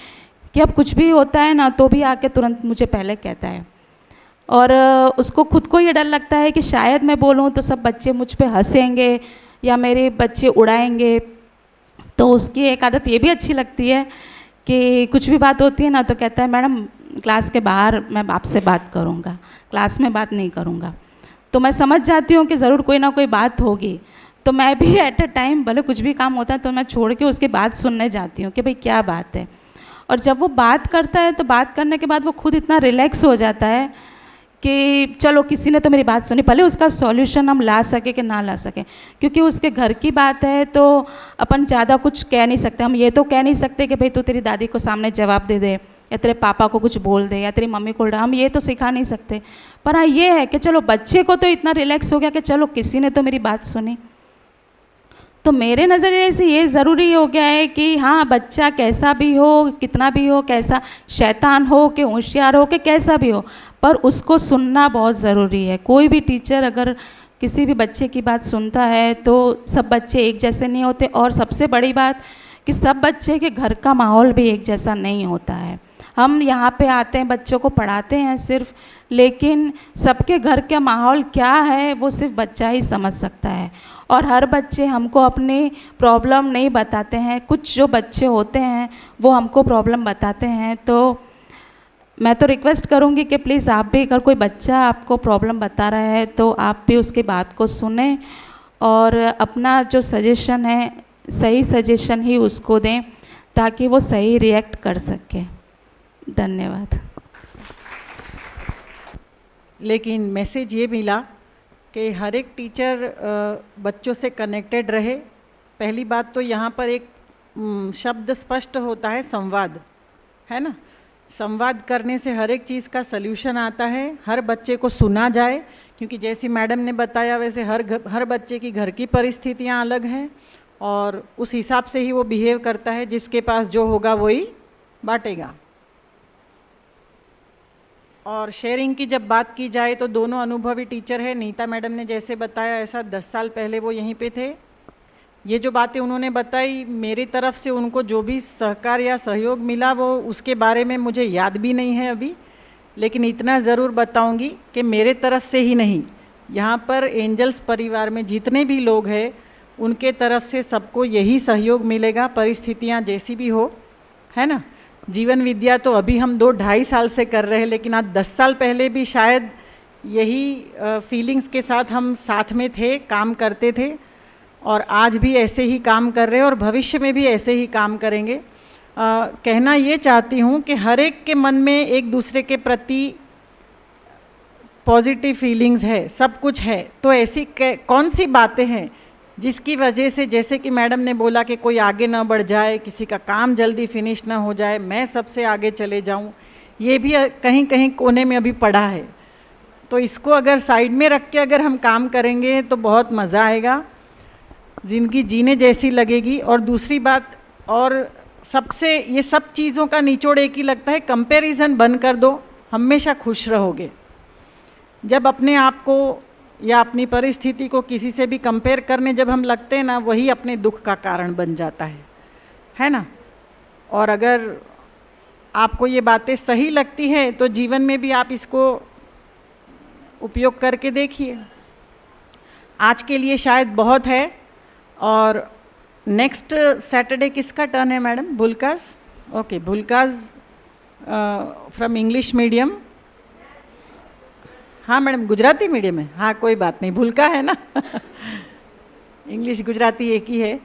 कि अब कुछ भी होता है ना तो भी आके तुरंत मुझे पहले कहता है, और उसको खुद को ये डर लगता है कि शायद मैं बोलूं तो सब बच्चे मुझ पे हंसेंगे या मेरे बच्चे उड़ाएंगे। तो उसकी एक आदत ये भी अच्छी लगती है कि कुछ भी बात होती है ना तो कहता है मैडम क्लास के बाहर मैं आपसे बात करूँगा, क्लास में बात नहीं करूँगा। तो मैं समझ जाती हूँ कि ज़रूर कोई ना कोई बात होगी, तो मैं भी एट अ टाइम भले कुछ भी काम होता है तो मैं छोड़ के उसकी बात सुनने जाती हूँ कि भाई क्या बात है। और जब वो बात करता है तो बात करने के बाद वो खुद इतना रिलैक्स हो जाता है कि चलो किसी ने तो मेरी बात सुनी, भले उसका सॉल्यूशन हम ला सके कि ना ला सके, क्योंकि उसके घर की बात है तो अपन ज़्यादा कुछ कह नहीं सकते। हम ये तो कह नहीं सकते कि भाई तू तेरी दादी को सामने जवाब दे दे या तेरे पापा को कुछ बोल दे या तेरी मम्मी को डांट, हम ये तो सिखा नहीं सकते। पर हाँ ये है कि चलो बच्चे को तो इतना रिलैक्स हो गया कि चलो किसी ने तो मेरी बात सुनी। तो मेरे नज़रिए से ये ज़रूरी हो गया है कि हाँ बच्चा कैसा भी हो, कितना भी हो, कैसा शैतान हो कि होशियार हो कि कैसा भी हो, पर उसको सुनना बहुत ज़रूरी है। कोई भी टीचर अगर किसी भी बच्चे की बात सुनता है तो सब बच्चे एक जैसे नहीं होते, और सबसे बड़ी बात कि सब बच्चे के घर का माहौल भी एक जैसा नहीं होता है। हम यहाँ पे आते हैं, बच्चों को पढ़ाते हैं सिर्फ, लेकिन सबके घर का माहौल क्या है वो सिर्फ बच्चा ही समझ सकता है। और हर बच्चे हमको अपनी प्रॉब्लम नहीं बताते हैं, कुछ जो बच्चे होते हैं वो हमको प्रॉब्लम बताते हैं। तो मैं तो रिक्वेस्ट करूँगी कि प्लीज़ आप भी, अगर कोई बच्चा आपको प्रॉब्लम बता रहा है तो आप भी उसकी बात को सुने और अपना जो सजेशन है सही सजेशन ही उसको दें ताकि वो सही रिएक्ट कर सके। धन्यवाद। लेकिन मैसेज ये मिला कि हर एक टीचर बच्चों से कनेक्टेड रहे। पहली बात तो यहाँ पर एक शब्द स्पष्ट होता है, संवाद, है ना। संवाद करने से हर एक चीज़ का सल्यूशन आता है, हर बच्चे को सुना जाए, क्योंकि जैसी मैडम ने बताया वैसे हर बच्चे की घर की परिस्थितियाँ अलग हैं और उस हिसाब से ही वो बिहेव करता है, जिसके पास जो होगा वही बांटेगा। और शेयरिंग की जब बात की जाए तो दोनों अनुभवी टीचर है। नीता मैडम ने जैसे बताया ऐसा 10 साल पहले वो यहीं पे थे। ये जो बातें उन्होंने बताई, मेरी तरफ से उनको जो भी सहकार या सहयोग मिला वो उसके बारे में मुझे याद भी नहीं है अभी, लेकिन इतना ज़रूर बताऊंगी कि मेरे तरफ से ही नहीं, यहाँ पर एंजल्स परिवार में जितने भी लोग हैं उनके तरफ से सबको यही सहयोग मिलेगा, परिस्थितियाँ जैसी भी हो, है ना। जीवन विद्या तो अभी हम 2-2.5 साल से कर रहे हैं, लेकिन आज 10 साल पहले भी शायद यही फीलिंग्स के साथ हम साथ में थे, काम करते थे, और आज भी ऐसे ही काम कर रहे हैं और भविष्य में भी ऐसे ही काम करेंगे। कहना ये चाहती हूँ कि हर एक के मन में एक दूसरे के प्रति पॉजिटिव फीलिंग्स है, सब कुछ है। तो ऐसी कौन सी बातें हैं जिसकी वजह से, जैसे कि मैडम ने बोला कि कोई आगे ना बढ़ जाए, किसी का काम जल्दी फिनिश ना हो जाए, मैं सबसे आगे चले जाऊं, ये भी कहीं कहीं कोने में अभी पड़ा है। तो इसको अगर साइड में रख के अगर हम काम करेंगे तो बहुत मज़ा आएगा, ज़िंदगी जीने जैसी लगेगी। और दूसरी बात, और सबसे ये सब चीज़ों का निचोड़ एक ही लगता है, कंपैरिजन बंद कर दो, हमेशा खुश रहोगे। जब अपने आप को या अपनी परिस्थिति को किसी से भी कंपेयर करने जब हम लगते हैं ना, वही अपने दुख का कारण बन जाता है ना। और अगर आपको ये बातें सही लगती है तो जीवन में भी आप इसको उपयोग करके देखिए। आज के लिए शायद बहुत है। और नेक्स्ट सैटरडे किसका टर्न है madam? Bhulkaj. Okay, Bhulkaj from English medium. हाँ मैडम, गुजराती मीडियम है। हाँ कोई बात नहीं, भूलका है ना इंग्लिश गुजराती एक ही है।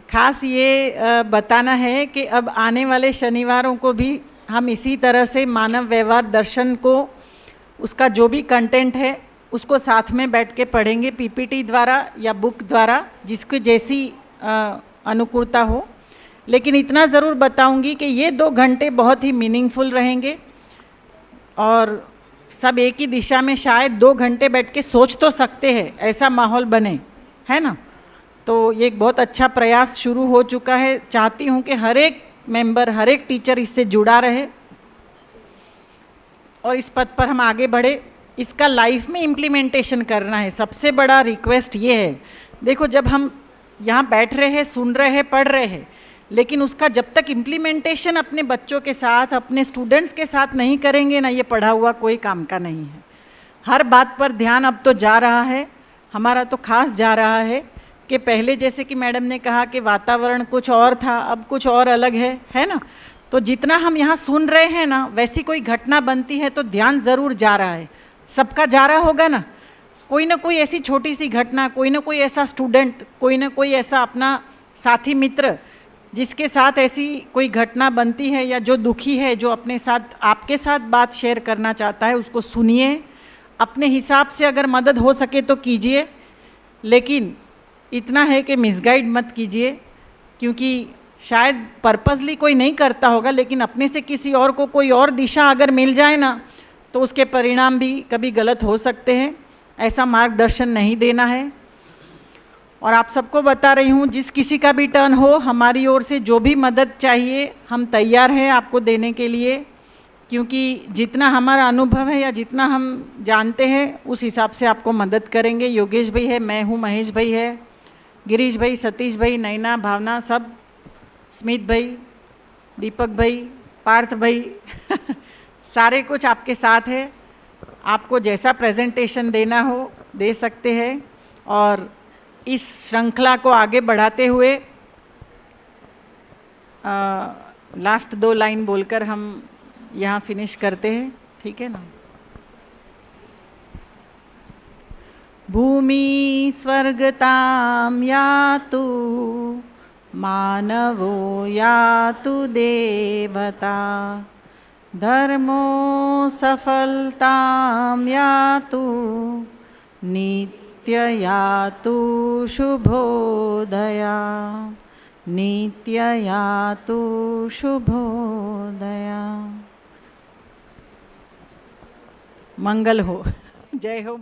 खास ये बताना है कि अब आने वाले शनिवारों को भी हम इसी तरह से मानव व्यवहार दर्शन को, उसका जो भी कंटेंट है उसको साथ में बैठ के पढ़ेंगे, पीपीटी द्वारा या बुक द्वारा, जिसको जैसी अनुकूलता हो। लेकिन इतना ज़रूर बताऊंगी कि ये 2 घंटे बहुत ही मीनिंगफुल रहेंगे और सब एक ही दिशा में शायद 2 घंटे बैठ के सोच तो सकते हैं, ऐसा माहौल बने, है ना। तो ये एक बहुत अच्छा प्रयास शुरू हो चुका है। चाहती हूँ कि हर एक मेंबर, हर एक टीचर इससे जुड़ा रहे और इस पथ पर हम आगे बढ़े। इसका लाइफ में इम्प्लीमेंटेशन करना है, सबसे बड़ा रिक्वेस्ट ये है। देखो, जब हम यहाँ बैठ रहे हैं, सुन रहे हैं, पढ़ रहे हैं, लेकिन उसका जब तक इम्प्लीमेंटेशन अपने बच्चों के साथ, अपने स्टूडेंट्स के साथ नहीं करेंगे ना, ये पढ़ा हुआ कोई काम का नहीं है। हर बात पर ध्यान अब तो जा रहा है, हमारा तो खास जा रहा है कि पहले जैसे कि मैडम ने कहा कि वातावरण कुछ और था, अब कुछ और अलग है ना। तो जितना हम यहाँ सुन रहे हैं ना, वैसी कोई घटना बनती है तो ध्यान ज़रूर जा रहा है, सबका जा रहा होगा ना। कोई ना कोई ऐसी छोटी सी घटना, कोई ना कोई ऐसा स्टूडेंट, कोई ना कोई ऐसा अपना साथी मित्र जिसके साथ ऐसी कोई घटना बनती है या जो दुखी है, जो अपने साथ, आपके साथ बात शेयर करना चाहता है, उसको सुनिए। अपने हिसाब से अगर मदद हो सके तो कीजिए, लेकिन इतना है कि मिसगाइड मत कीजिए, क्योंकि शायद पर्पसली कोई नहीं करता होगा, लेकिन अपने से किसी और को कोई और दिशा अगर मिल जाए ना, तो उसके परिणाम भी कभी गलत हो सकते हैं। ऐसा मार्गदर्शन नहीं देना है। और आप सबको बता रही हूँ, जिस किसी का भी टर्न हो, हमारी ओर से जो भी मदद चाहिए हम तैयार हैं आपको देने के लिए, क्योंकि जितना हमारा अनुभव है या जितना हम जानते हैं उस हिसाब से आपको मदद करेंगे। योगेश भाई है, मैं हूँ, महेश भाई है, गिरीश भाई, सतीश भाई, नैना, भावना, सब, स्मित भाई, दीपक भाई, पार्थ भाई सारे कुछ आपके साथ है। आपको जैसा प्रेजेंटेशन देना हो दे सकते हैं। और इस श्रृंखला को आगे बढ़ाते हुए लास्ट 2 लाइन बोलकर हम यहाँ फिनिश करते हैं, ठीक है ना। भूमि स्वर्गतां यातु मानवो यातु देवता, धर्मो सफलतां यातु नित्य यातु शुभोदया, नित्य यातु शुभोदया। मंगल हो। जय हो।